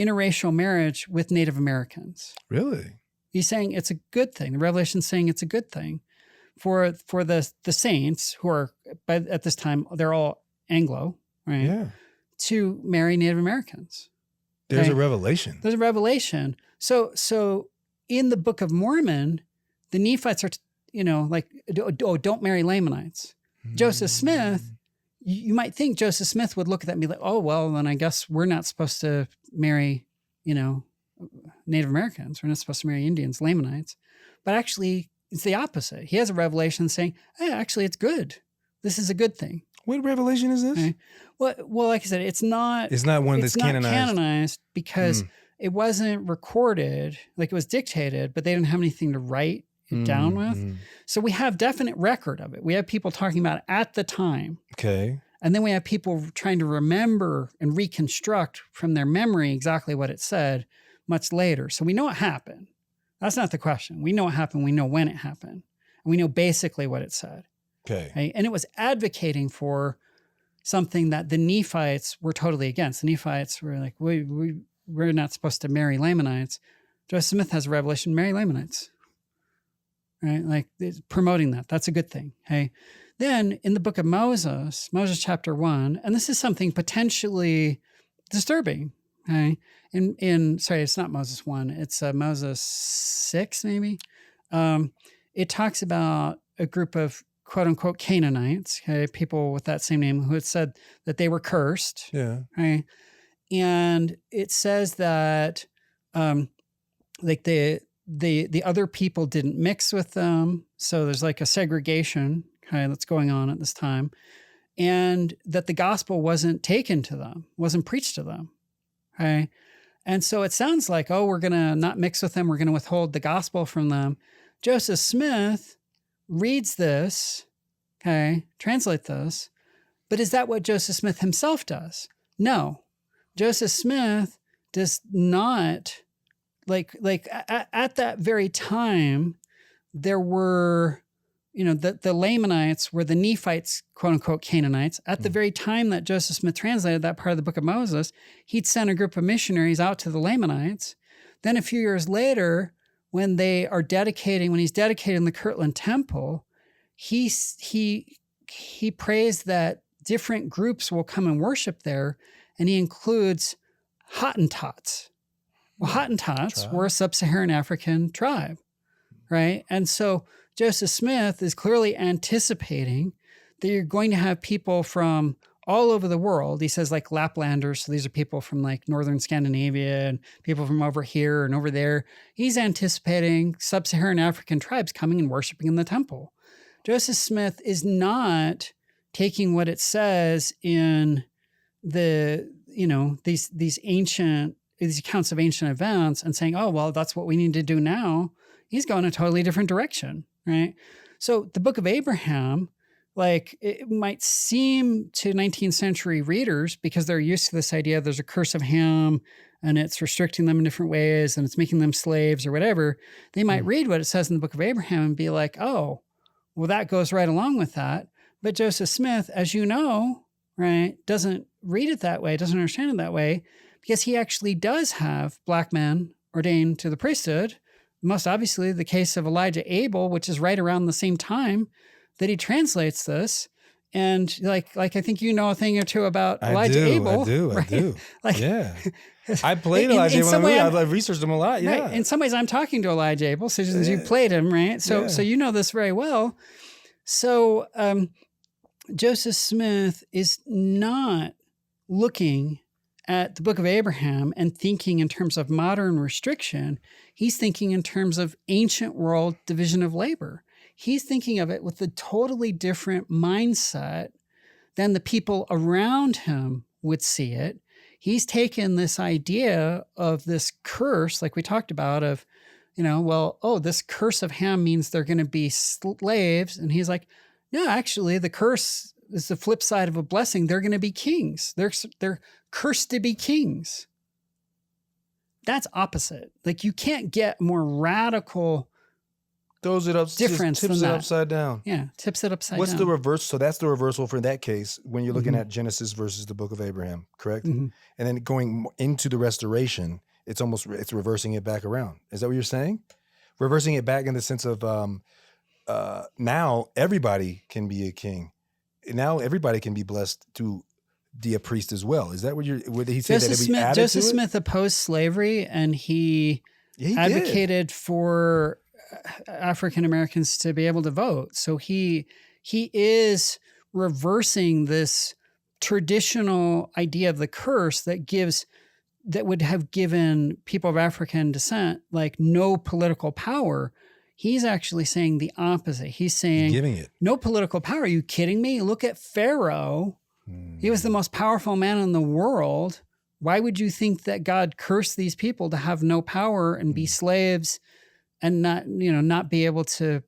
interracial marriage with Native Americans. Really? He's saying it's a good thing. The Revelation's saying it's a good thing for the saints who are, at this time, they're all Anglo, right? Yeah. To marry Native Americans. There's a revelation. There's a revelation. So in the Book of Mormon, the Nephites are, don't marry Lamanites. Joseph Smith, you might think Joseph Smith would look at that and be like, oh, well, then I guess we're not supposed to marry, Native Americans. We're not supposed to marry Indians, Lamanites. But actually, it's the opposite. He has a revelation saying, hey, actually, it's good. This is a good thing. What revelation is this? Okay. Well, like I said, it's not one that's canonized because it wasn't recorded, like it was dictated, but they didn't have anything to write it down with. So we have definite record of it. We have people talking about it at the time. Okay. And then we have people trying to remember and reconstruct from their memory exactly what it said much later. So we know it happened. That's not the question. We know it happened. We know when it happened. And we know basically what it said. Okay. Right? And it was advocating for something that the Nephites were totally against. The Nephites were like, we're not supposed to marry Lamanites. Joseph Smith has a revelation, marry Lamanites. Right? Like promoting that. That's a good thing. Okay. Then in the book of Moses chapter 1, and this is something potentially disturbing. Okay. Sorry, it's not Moses 1. It's Moses 6, maybe. It talks about a group of quote unquote Canaanites, okay, people with that same name who had said that they were cursed. Yeah. Right. And it says that like the other people didn't mix with them. So there's like a segregation, okay, that's going on at this time. And that the gospel wasn't taken to them, wasn't preached to them. Okay. And so it sounds like, oh, we're going to not mix with them. We're going to withhold the gospel from them. Joseph Smith reads this, okay, translate this. But is that what Joseph Smith himself does? No. Joseph Smith does not, at that very time, there were, the Lamanites were the Nephites, quote unquote, Canaanites. At the very time that Joseph Smith translated that part of the book of Moses, he'd sent a group of missionaries out to the Lamanites. Then a few years later, when he's dedicating the Kirtland Temple, he prays that different groups will come and worship there, and he includes Hottentots. Well, Hottentots were a sub-Saharan African tribe, right? And so Joseph Smith is clearly anticipating that you're going to have people from all over the world. He says like Laplanders. So these are people from like northern Scandinavia and people from over here and over there. He's anticipating sub-Saharan African tribes coming and worshiping in the temple. Joseph Smith is not taking what it says in the, these accounts of ancient events and saying, oh, well, that's what we need to do now. He's going a totally different direction, right? So the book of Abraham, like it might seem to 19th century readers, because they're used to this idea there's a curse of Ham and it's restricting them in different ways and it's making them slaves or whatever. They might read what it says in the book of Abraham and be like, oh, well, that goes right along with that. But Joseph Smith, as you know, right, doesn't read it that way, doesn't understand it that way, because he actually does have black men ordained to the priesthood. Most obviously the case of Elijah Abel, which is right around the same time that he translates this. And like I think you know a thing or two about Elijah Abel. I do. Like, yeah. I played Elijah Abel in the movie. I've researched him a lot. Yeah. Right. In some ways I'm talking to Elijah Abel, so you played him, right? So you know this very well. So Joseph Smith is not looking at the book of Abraham and thinking in terms of modern restriction. He's thinking in terms of ancient world division of labor. He's thinking of it with a totally different mindset than the people around him would see it. He's taken this idea of this curse, like we talked about, of, this curse of Ham means they're going to be slaves. And he's like, no, actually, the curse is the flip side of a blessing. They're going to be kings. They're cursed to be kings. That's opposite. Like you can't get more radical difference tips than it that. Upside down. Yeah, tips it upside down. What's the reverse? So that's the reversal for that case when you're looking at Genesis versus the book of Abraham, correct? And then going into the restoration, it's reversing it back around. Is that what you're saying? Reversing it back in the sense of now everybody can be a king. Now everybody can be blessed to be a priest as well. Is that what he said? Joseph Smith opposed slavery, and he advocated for African Americans to be able to vote. So he is reversing this traditional idea of the curse that would have given people of African descent like no political power. He's actually saying the opposite. He's saying, giving it no political power. Are you kidding me? Look at Pharaoh. He was the most powerful man in the world. Why would you think that God cursed these people to have no power and be slaves and not be able to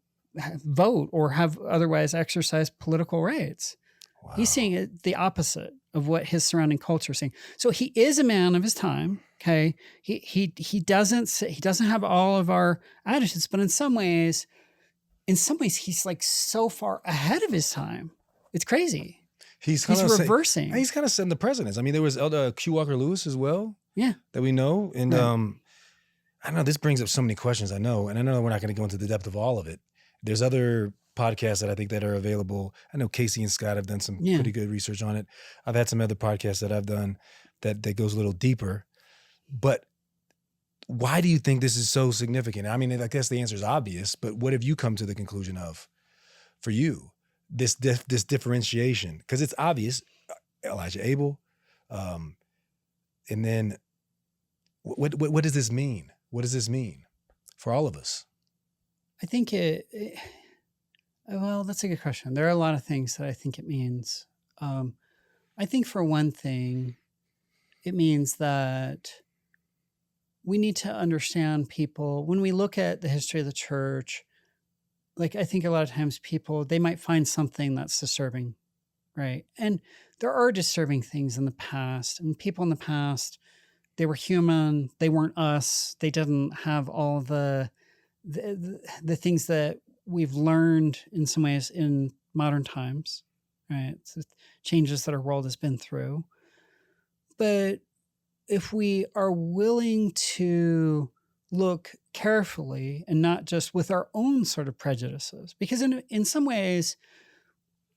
vote or have otherwise exercise political rights? Wow. He's saying it the opposite of what his surrounding culture is saying. So he is a man of his time. Okay. He doesn't have all of our attitudes, but in some ways, he's like so far ahead of his time. It's crazy. He's reversing. He's kind of setting the precedence. I mean, there was Elder Q. Walker Lewis as well. Yeah. That we know. And I don't know, this brings up so many questions, I know. And I know we're not going to go into the depth of all of it. There's other podcasts that I think that are available. I know Casey and Scott have done some pretty good research on it. I've had some other podcasts that I've done that goes a little deeper. But why do you think this is so significant? I mean, I guess the answer is obvious, but what have you come to the conclusion of for you? This differentiation, because it's obvious, Elijah Abel, and then what does this mean? What does this mean for all of us? I think well, that's a good question. There are a lot of things that I think it means. I think for one thing, it means that we need to understand people. When we look at the history of the church, like I think a lot of times people, they might find something that's disturbing, right? And there are disturbing things in the past. And people in the past, they were human. They weren't us. They didn't have all the things that we've learned in some ways in modern times, right? It's the changes that our world has been through. But if we are willing to look carefully and not just with our own sort of prejudices, because in some ways,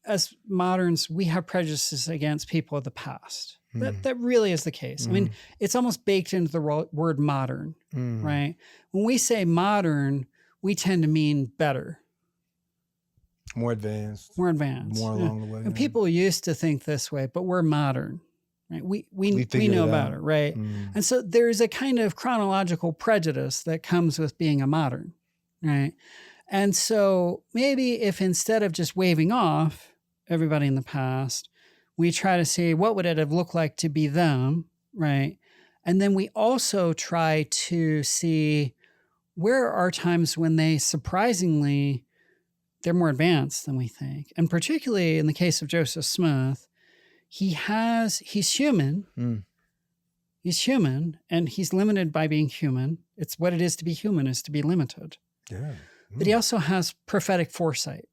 as moderns, we have prejudices against people of the past. That really is the case. I mean, it's almost baked into the word modern, right? When we say modern, we tend to mean better. More advanced. More advanced. More along the way. And people used to think this way, but we're modern. Right? We know about it, right? And so there's a kind of chronological prejudice that comes with being a modern, right? And so maybe if instead of just waving off everybody in the past, we try to see what would it have looked like to be them, right? And then we also try to see where are times when they surprisingly, they're more advanced than we think. And particularly in the case of Joseph Smith, he's human. He's human, and he's limited by being human. It's what it is to be human, is to be limited. Yeah. But he also has prophetic foresight.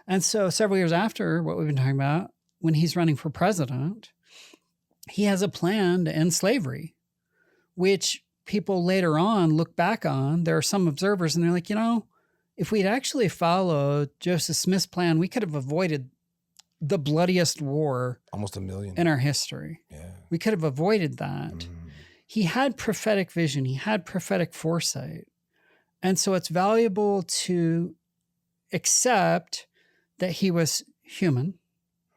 And so several years after what we've been talking about, when he's running for president, he has a plan to end slavery, which people later on look back on. There are some observers, and they're like, if we'd actually followed Joseph Smith's plan, we could have avoided the bloodiest war almost 1 million in our history. Yeah. We could have avoided that. He had prophetic vision. He had prophetic foresight. And so it's valuable to accept that he was human.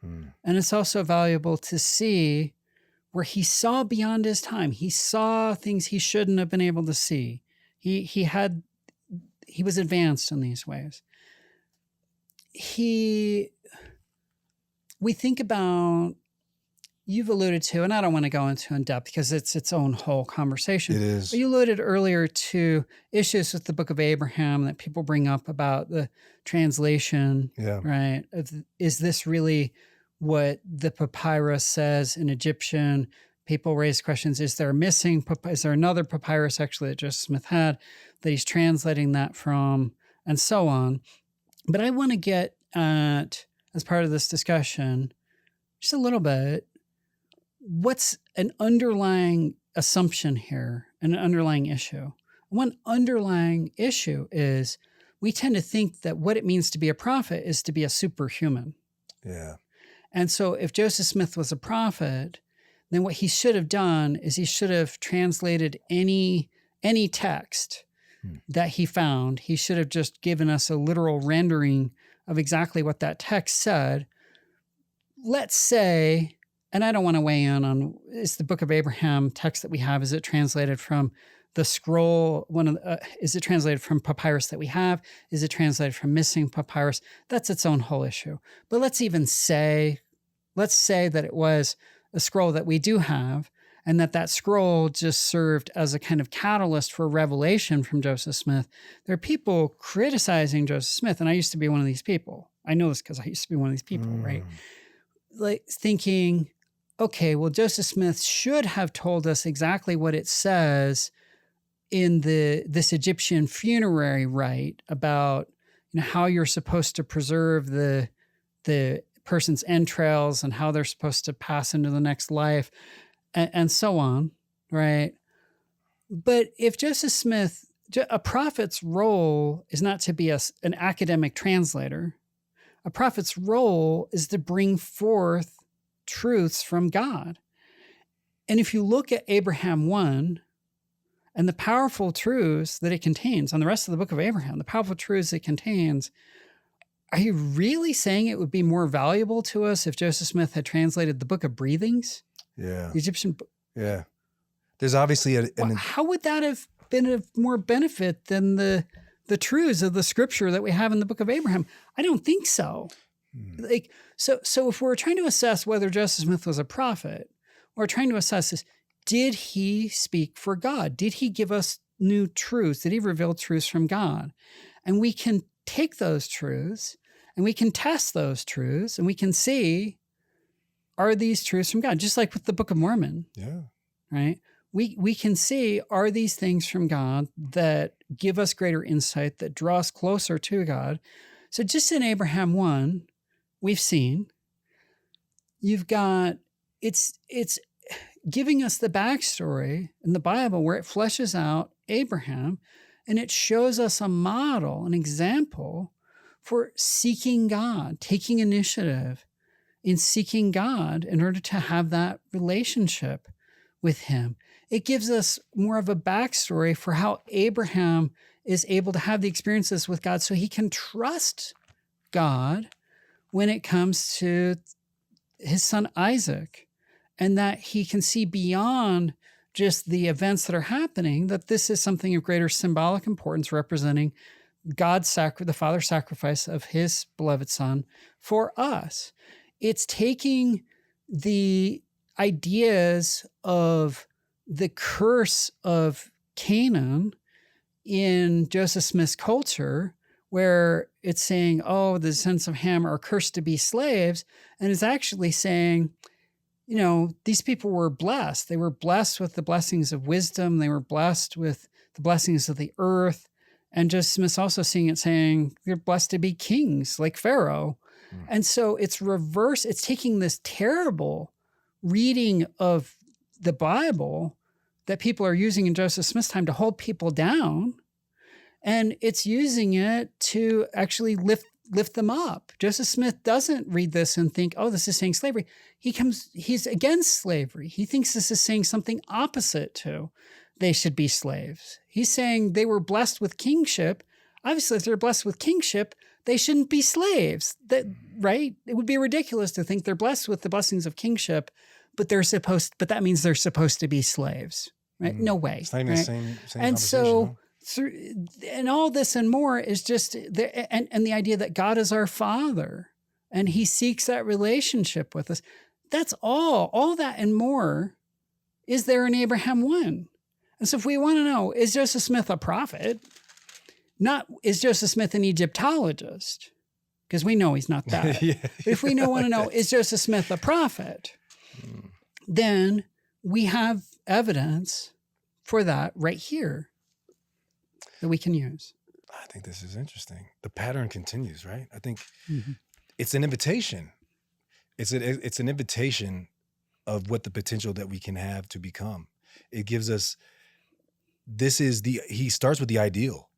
And it's also valuable to see where he saw beyond his time. He saw things he shouldn't have been able to see. He was advanced in these ways. We think about, you've alluded to, and I don't want to go into in depth because it's its own whole conversation. It is. But you alluded earlier to issues with the Book of Abraham that people bring up about the translation, right? Is this really what the papyrus says in Egyptian? People raise questions. Is there another papyrus actually that Joseph Smith had that he's translating that from, and so on? But I want to get at, as part of this discussion, just a little bit, what's an underlying assumption here, an underlying issue? One underlying issue is we tend to think that what it means to be a prophet is to be a superhuman. Yeah. And so if Joseph Smith was a prophet, then what he should have done is he should have translated any text that he found. He should have just given us a literal rendering of exactly what that text said. Let's say, and I don't want to weigh in on, is the Book of Abraham text that we have, is it translated from the scroll? Is it translated from papyrus that we have? Is it translated from missing papyrus? That's its own whole issue. But let's say that it was a scroll that we do have, and that scroll just served as a kind of catalyst for revelation from Joseph Smith. There are people criticizing Joseph Smith, and I used to be one of these people. I know this because I used to be one of these people, right? Like thinking, okay, well, Joseph Smith should have told us exactly what it says in this Egyptian funerary rite about how you're supposed to preserve the person's entrails and how they're supposed to pass into the next life, and so on, right? But if Joseph Smith, a prophet's role is not to be an academic translator. A prophet's role is to bring forth truths from God. And if you look at Abraham 1 and the powerful truths that it contains, on the rest of the book of Abraham, the powerful truths it contains, are you really saying it would be more valuable to us if Joseph Smith had translated the Book of Breathings? Yeah. The Egyptian. Yeah. There's obviously how would that have been of more benefit than the truths of the scripture that we have in the Book of Abraham? I don't think so. So if we're trying to assess whether Joseph Smith was a prophet, we're trying to assess this, did he speak for God? Did he give us new truths? Did he reveal truths from God? And we can take those truths and we can test those truths and we can see, are these truths from God? Just like with the Book of Mormon. Yeah. Right? We can see, are these things from God that give us greater insight, that draw us closer to God? So just in Abraham 1, we've seen, you've got, it's giving us the backstory in the Bible where it fleshes out Abraham, and it shows us a model, an example for seeking God, taking initiative in seeking God in order to have that relationship with him. It gives us more of a backstory for how Abraham is able to have the experiences with God so he can trust God when it comes to his son Isaac, and that he can see beyond just the events that are happening, that this is something of greater symbolic importance, representing God's the Father's sacrifice of his beloved son for us. It's taking the ideas of the curse of Canaan in Joseph Smith's culture, where it's saying, oh, the descendants of Ham are cursed to be slaves. And it's actually saying, you know, these people were blessed. They were blessed with the blessings of wisdom. They were blessed with the blessings of the earth. And Joseph Smith's also seeing it saying, they're blessed to be kings like Pharaoh. And so it's reverse. It's taking this terrible reading of the Bible that people are using in Joseph Smith's time to hold people down, and it's using it to actually lift them up. Joseph Smith doesn't read this and think, oh, this is saying slavery. He's against slavery. He thinks this is saying something opposite to they should be slaves. He's saying they were blessed with kingship. Obviously, if they're blessed with kingship, they shouldn't be slaves. Right? It would be ridiculous to think they're blessed with the blessings of kingship, but that means they're supposed to be slaves, right? No way. It's not even right? the same and so and all this and more is just and the idea that God is our Father and he seeks that relationship with us. That's all that and more is there in Abraham 1. And so if we want to know, is Joseph Smith a prophet? Not, is Joseph Smith an Egyptologist? Because we know he's not that. Yeah. But if we want to know, is Joseph Smith a prophet? Then we have evidence for that right here that we can use. I think this is interesting. The pattern continues, right? I think it's an invitation. It's an invitation of what the potential that we can have to become. It gives us, he starts with the ideal.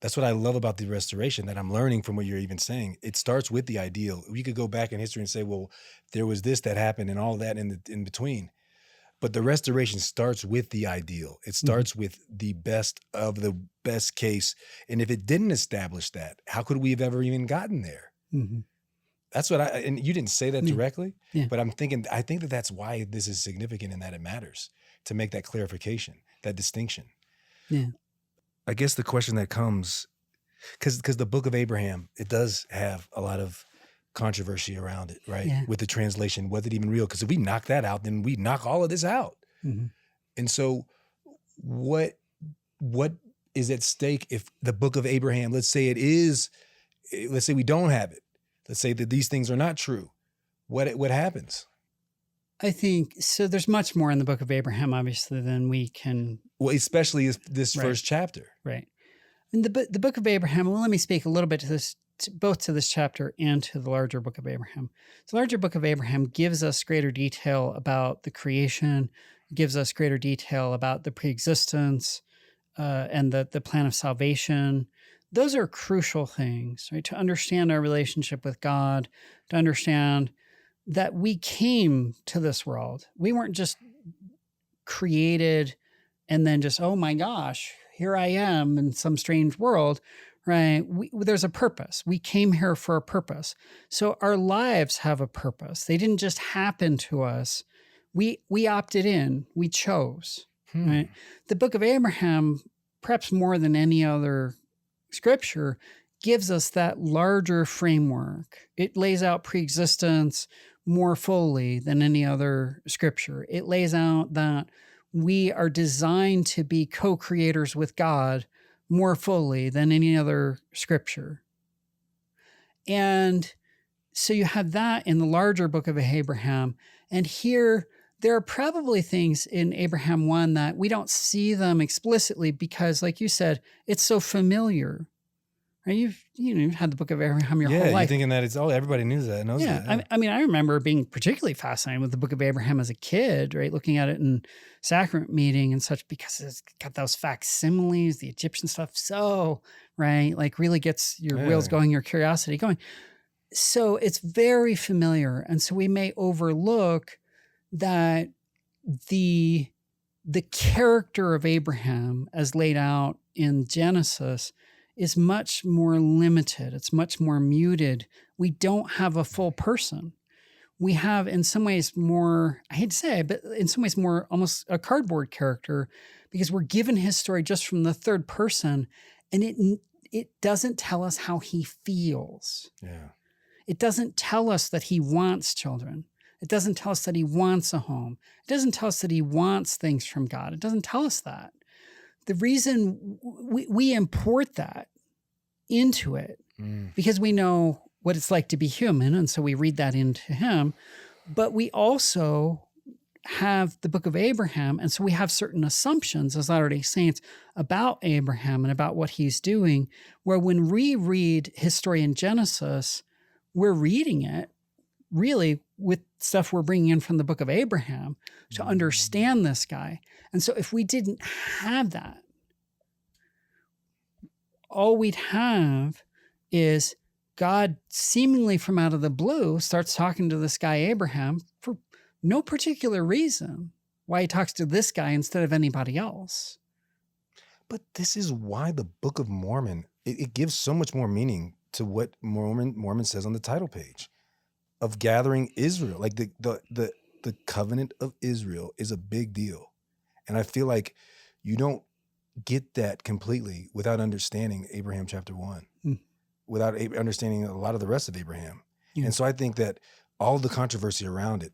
That's what I love about the restoration that I'm learning from what you're even saying. It starts with the ideal. We could go back in history and say, well, there was this that happened and all that in between. But the restoration starts with the ideal. It starts with the best of the best case. And if it didn't establish that, how could we have ever even gotten there? That's what and you didn't say that directly, but I think that that's why this is significant and that it matters to make that clarification, that distinction. Yeah. I guess the question that comes, because the book of Abraham, it does have a lot of controversy around it, right? Yeah. With the translation, was it even real? Because if we knock that out, then we knock all of this out. And so what is at stake if the book of Abraham, let's say we don't have it. Let's say that these things are not true. What happens? I think, so there's much more in the book of Abraham, obviously, than we can. Well, especially this first chapter. Right. And the book of Abraham, well, let me speak a little bit to this, both to this chapter and to the larger book of Abraham. The larger book of Abraham gives us greater detail about the creation, gives us greater detail about the preexistence and the plan of salvation. Those are crucial things, right? To understand our relationship with God, to understand that we came to this world. We weren't just created and then just, oh my gosh, here I am in some strange world, right? There's a purpose. We came here for a purpose. So our lives have a purpose. They didn't just happen to us. We opted in, we chose, right? The book of Abraham, perhaps more than any other scripture, gives us that larger framework. It lays out preexistence more fully than any other scripture. It lays out that we are designed to be co-creators with God more fully than any other scripture. And so you have that in the larger book of Abraham. And here, there are probably things in Abraham 1 that we don't see them explicitly because, like you said, it's so familiar. Right? You've had the book of Abraham your whole life. Yeah, you're thinking that everybody knows that. Knows that. Yeah. I mean, I remember being particularly fascinated with the book of Abraham as a kid, right? Looking at it in sacrament meeting and such, because it's got those facsimiles, the Egyptian stuff. So, right, like really gets your wheels going, your curiosity going. So it's very familiar. And so we may overlook that the character of Abraham as laid out in Genesis is much more limited. It's much more muted. We don't have a full person. We have, in some ways, more, I hate to say it, but in some ways more almost a cardboard character, because we're given his story just from the third person, and it doesn't tell us how he feels. Yeah. It doesn't tell us that he wants children. It doesn't tell us that he wants a home. It doesn't tell us that he wants things from God. It doesn't tell us that. The reason we import that into it, because we know what it's like to be human, and so we read that into him, but we also have the book of Abraham, and so we have certain assumptions as Latter-day Saints about Abraham and about what he's doing, where when we read his story in Genesis, we're reading it really with stuff we're bringing in from the book of Abraham to understand this guy. And so if we didn't have that, all we'd have is God seemingly from out of the blue starts talking to this guy Abraham for no particular reason why he talks to this guy instead of anybody else. But this is why the Book of Mormon, it gives so much more meaning to what Mormon says on the title page of gathering Israel. Like the covenant of Israel is a big deal. And I feel like you don't get that completely without understanding Abraham chapter 1, without understanding a lot of the rest of Abraham. Yeah. And so I think that all the controversy around it,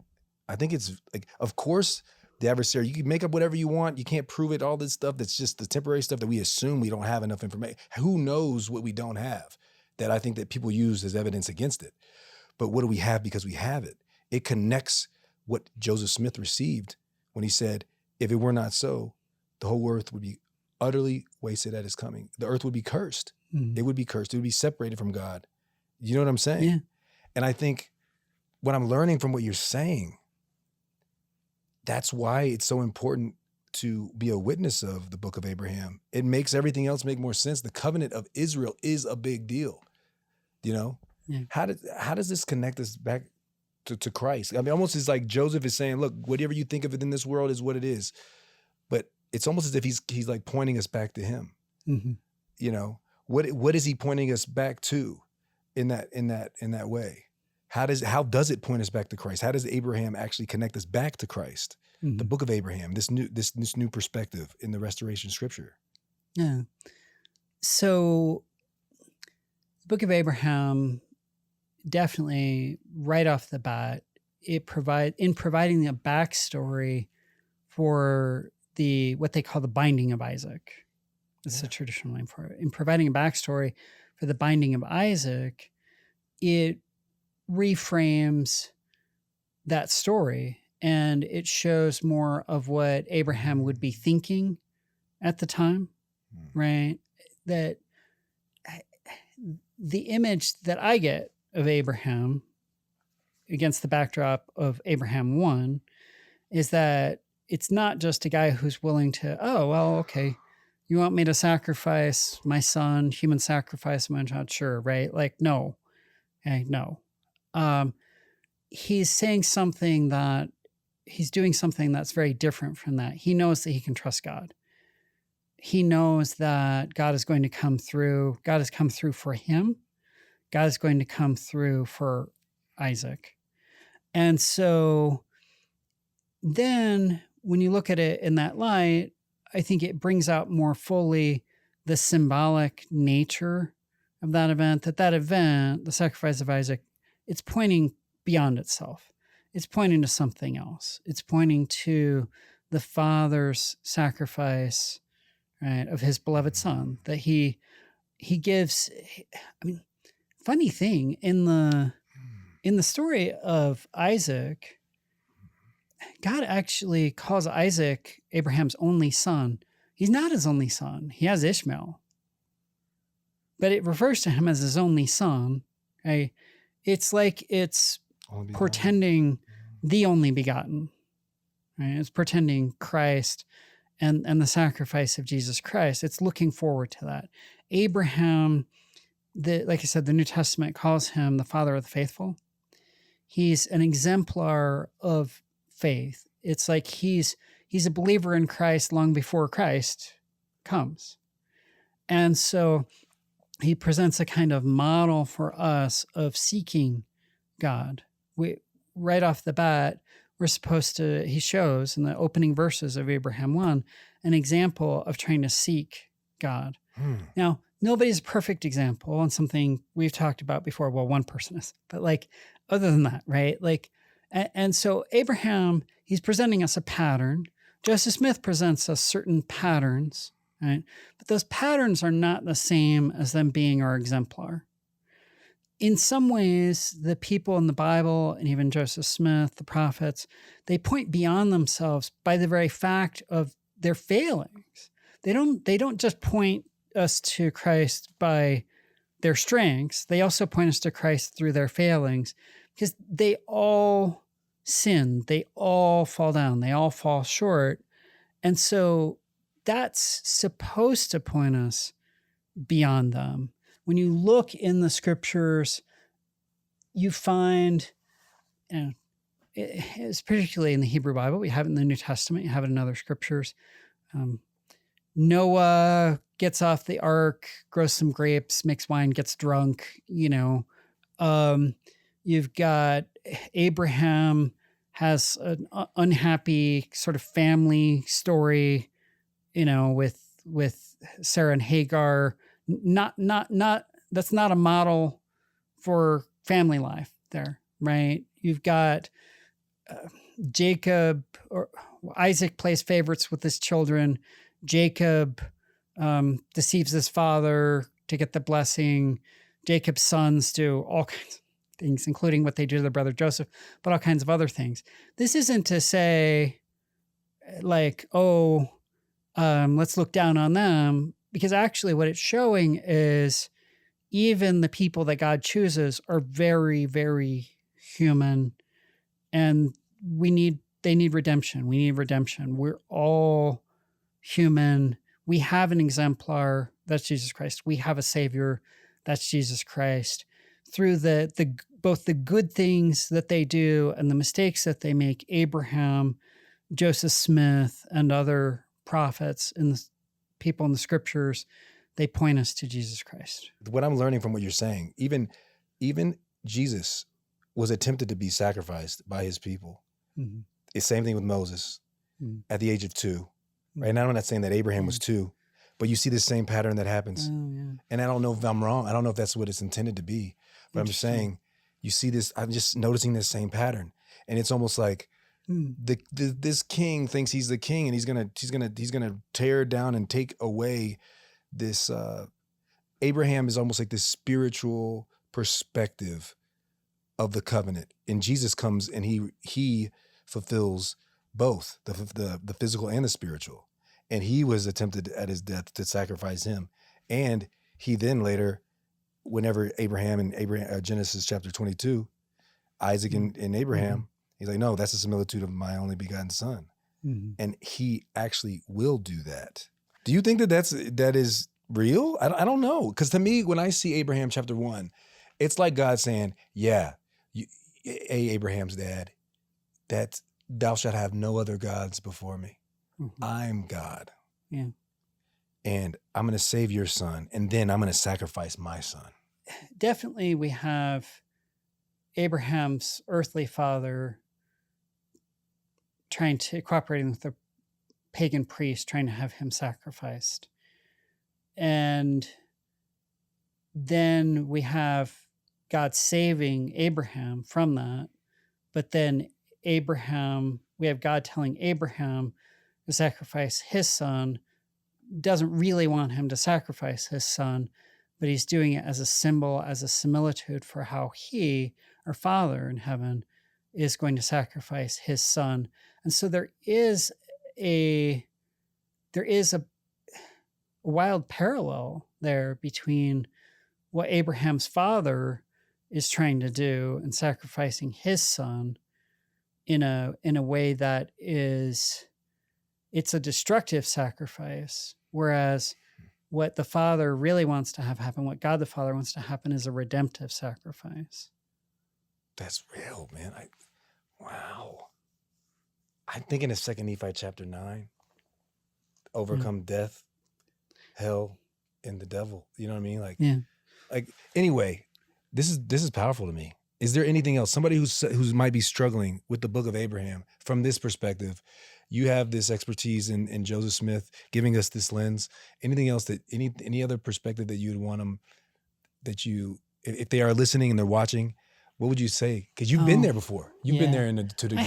I think it's like, of course, the adversary, you can make up whatever you want. You can't prove it. All this stuff that's just the temporary stuff that we assume we don't have enough information. Who knows what we don't have that I think that people use as evidence against it. But what do we have because we have it? It connects what Joseph Smith received when he said, if it were not so, the whole earth would be utterly wasted at his coming. The earth would be cursed. It would be cursed. It would be separated from God. You know what I'm saying? Yeah. And I think what I'm learning from what you're saying, that's why it's so important to be a witness of the book of Abraham. It makes everything else make more sense. The covenant of Israel is a big deal. You know? Yeah. How does this connect us back to Christ? I mean, almost it's like Joseph is saying, look, whatever you think of it in this world is what it is. But it's almost as if he's like pointing us back to him. Mm-hmm. You know, what is he pointing us back to in that way? How does it point us back to Christ? How does Abraham actually connect us back to Christ? Mm-hmm. The book of Abraham, this new perspective in the restoration scripture. Yeah. So the book of Abraham, definitely right off the bat, providing a backstory for what they call the binding of Isaac. That's the traditional name for it. In providing a backstory for the binding of Isaac, it reframes that story and it shows more of what Abraham would be thinking at the time, right? That the image that I get of Abraham against the backdrop of Abraham 1 is that it's not just a guy who's willing to, oh, well, okay, you want me to sacrifice my son, human sacrifice my child? Sure, right? Like, no. Okay, no. He's saying something that he's doing something that's very different from that. He knows that he can trust God. He knows that God is going to come through. God has come through for him. God is going to come through for Isaac. And so then when you look at it in that light, I think it brings out more fully the symbolic nature of that event, the sacrifice of Isaac, it's pointing beyond itself. It's pointing to something else. It's pointing to the Father's sacrifice, right, of his beloved son, that he gives. I mean, funny thing, in the story of Isaac, God actually calls Isaac Abraham's only son. He's not his only son. He has Ishmael. But it refers to him as his only son. Right? It's like it's portending the only begotten. Right? It's portending Christ and the sacrifice of Jesus Christ. It's looking forward to that. Abraham, like I said, the New Testament calls him the father of the faithful. He's an exemplar of faith. It's like he's a believer in Christ long before Christ comes. And so he presents a kind of model for us of seeking God. Right off the bat, he shows in the opening verses of Abraham 1, an example of trying to seek God. Now, nobody's a perfect example on something we've talked about before. Well, one person is, but like, other than that, right? Like, and so Abraham, he's presenting us a pattern. Joseph Smith presents us certain patterns, right? But those patterns are not the same as them being our exemplar. In some ways, the people in the Bible, and even Joseph Smith, the prophets, they point beyond themselves by the very fact of their failings. They don't just point us to Christ by their strengths. They also point us to Christ through their failings, because they all sin. They all fall down. They all fall short. And so that's supposed to point us beyond them. When you look in the scriptures, you find, it's particularly in the Hebrew Bible, we have it in the New Testament, you have it in other scriptures. Noah gets off the ark, grows some grapes, makes wine, gets drunk, You've got Abraham has an unhappy sort of family story, with Sarah and Hagar. Not that's not a model for family life there, right? You've got Jacob, or Isaac plays favorites with his children. Jacob deceives his father to get the blessing. Jacob's sons do all kinds of things, including what they do to their brother Joseph, but all kinds of other things. This isn't to say like, let's look down on them, because actually what it's showing is even the people that God chooses are very, very human, and they need redemption. We need redemption. We're all human. We have an exemplar, that's Jesus Christ. We have a savior, that's Jesus Christ. Through both the good things that they do and the mistakes that they make, Abraham, Joseph Smith, and other prophets and the people in the scriptures, they point us to Jesus Christ. What I'm learning from what you're saying, even Jesus was attempted to be sacrificed by his people. Mm-hmm. It's the same thing with Moses at the age of 2. Right now, I'm not saying that Abraham was 2, but you see the same pattern that happens. Oh, yeah. And I don't know if I'm wrong. I don't know if that's what it's intended to be, but I'm just saying, you see this, I'm just noticing this same pattern. And it's almost like this king thinks he's the king, and he's gonna tear down and take away this. Abraham is almost like this spiritual perspective of the covenant, and Jesus comes and he fulfills both the physical and the spiritual. And he was attempted at his death to sacrifice him. And he then later, whenever Abraham in Genesis chapter 22, Isaac and Abraham, he's like, no, that's a similitude of my only begotten son. Mm-hmm. And he actually will do that. Do you think that is real? I don't know. Because to me, when I see Abraham chapter 1, it's like God saying, yeah, Abraham's dad, that thou shalt have no other gods before me. Mm-hmm. I'm God. Yeah. And I'm going to save your son, and then I'm going to sacrifice my son. Definitely we have Abraham's earthly father cooperating with the pagan priest, trying to have him sacrificed. And then we have God saving Abraham from that. But then we have God telling Abraham to sacrifice his son, doesn't really want him to sacrifice his son, but he's doing it as a symbol, as a similitude for how he, our Father in heaven, is going to sacrifice his son. And so there is a wild parallel there between what Abraham's father is trying to do and sacrificing his son in a way that it's a destructive sacrifice, whereas what the Father really wants to have happen, what God the Father wants to happen, is a redemptive sacrifice. That's real, man. Wow. I'm thinking of 2 Nephi chapter 9. Overcome death, hell, and the devil. You know what I mean? Like, Like, anyway, this is powerful to me. Is there anything else? Somebody who's might be struggling with the book of Abraham from this perspective. You have this expertise in Joseph Smith giving us this lens. Anything else that any other perspective that you'd want them, that you, if they are listening and they're watching, what would you say? Because you've been there before. You've been there to the degree.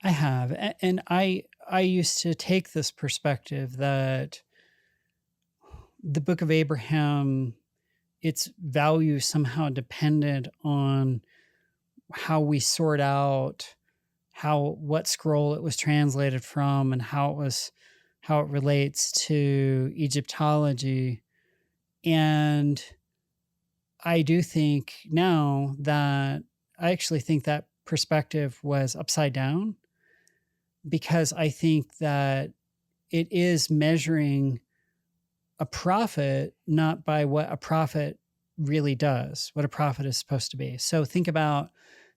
I have. And I used to take this perspective that the book of Abraham, its value somehow depended on how we sort out what scroll it was translated from and how it relates to Egyptology. And I do think now that I actually think that perspective was upside down, because I think that it is measuring a prophet not by what a prophet really does, what a prophet is supposed to be. So think about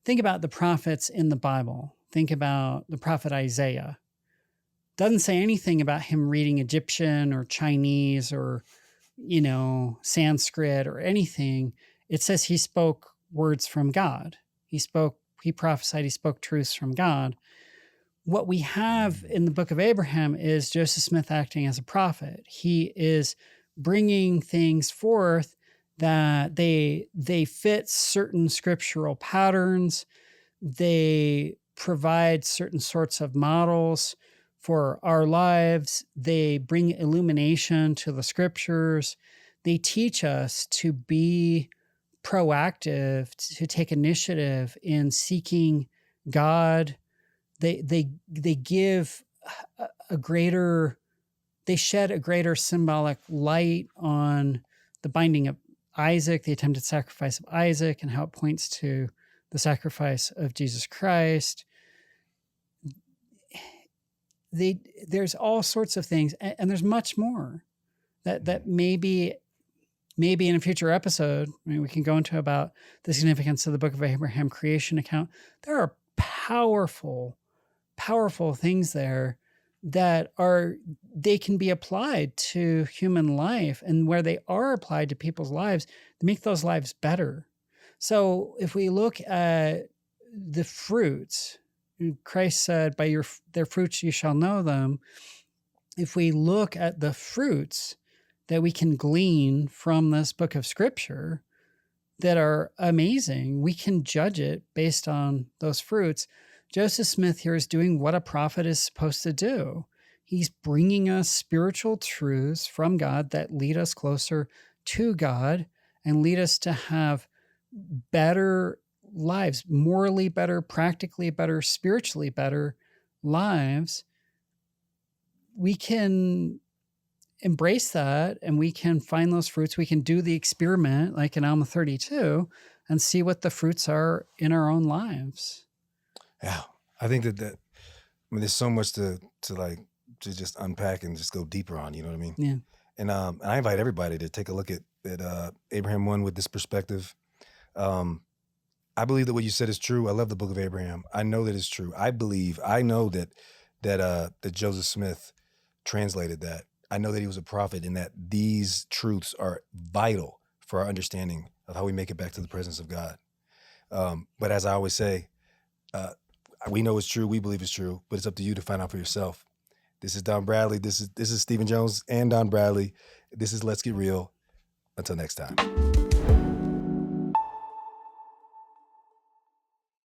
the prophets in the Bible. Think about the prophet Isaiah. Doesn't say anything about him reading Egyptian or Chinese or, Sanskrit or anything. It says he spoke words from God. He prophesied, he spoke truths from God. What we have in the book of Abraham is Joseph Smith acting as a prophet. He is bringing things forth that they fit certain scriptural patterns. They provide certain sorts of models for our lives. They bring illumination to the scriptures. They teach us to be proactive, to take initiative in seeking God. They give they shed a greater symbolic light on the binding of Isaac, the attempted sacrifice of Isaac, and how it points to the sacrifice of Jesus Christ. There's all sorts of things, and there's much more that maybe in a future episode, we can go into about the significance of the book of Abraham creation account. There are powerful things there that they can be applied to human life, and where they are applied to people's lives, they make those lives better. So if we look at the fruits, Christ said, by their fruits you shall know them. If we look at the fruits that we can glean from this book of scripture that are amazing, we can judge it based on those fruits. Joseph Smith here is doing what a prophet is supposed to do. He's bringing us spiritual truths from God that lead us closer to God and lead us to have better lives, morally better, practically better, spiritually better lives. We can embrace that, and we can find those fruits. We can do the experiment like in Alma 32 and see what the fruits are in our own lives. Yeah, I think that there's so much to just unpack and just go deeper on. You know what I mean? Yeah. And I invite everybody to take a look at Abraham 1 with this perspective. I believe that what you said is true. I love the book of Abraham. I know that it's true. I know that Joseph Smith translated that. I know that he was a prophet, and that these truths are vital for our understanding of how we make it back to the presence of God. But as I always say, we know it's true. We believe it's true, but it's up to you to find out for yourself. This is Don Bradley. This is Stephen Jones and Don Bradley. This is Let's Get Real. Until next time.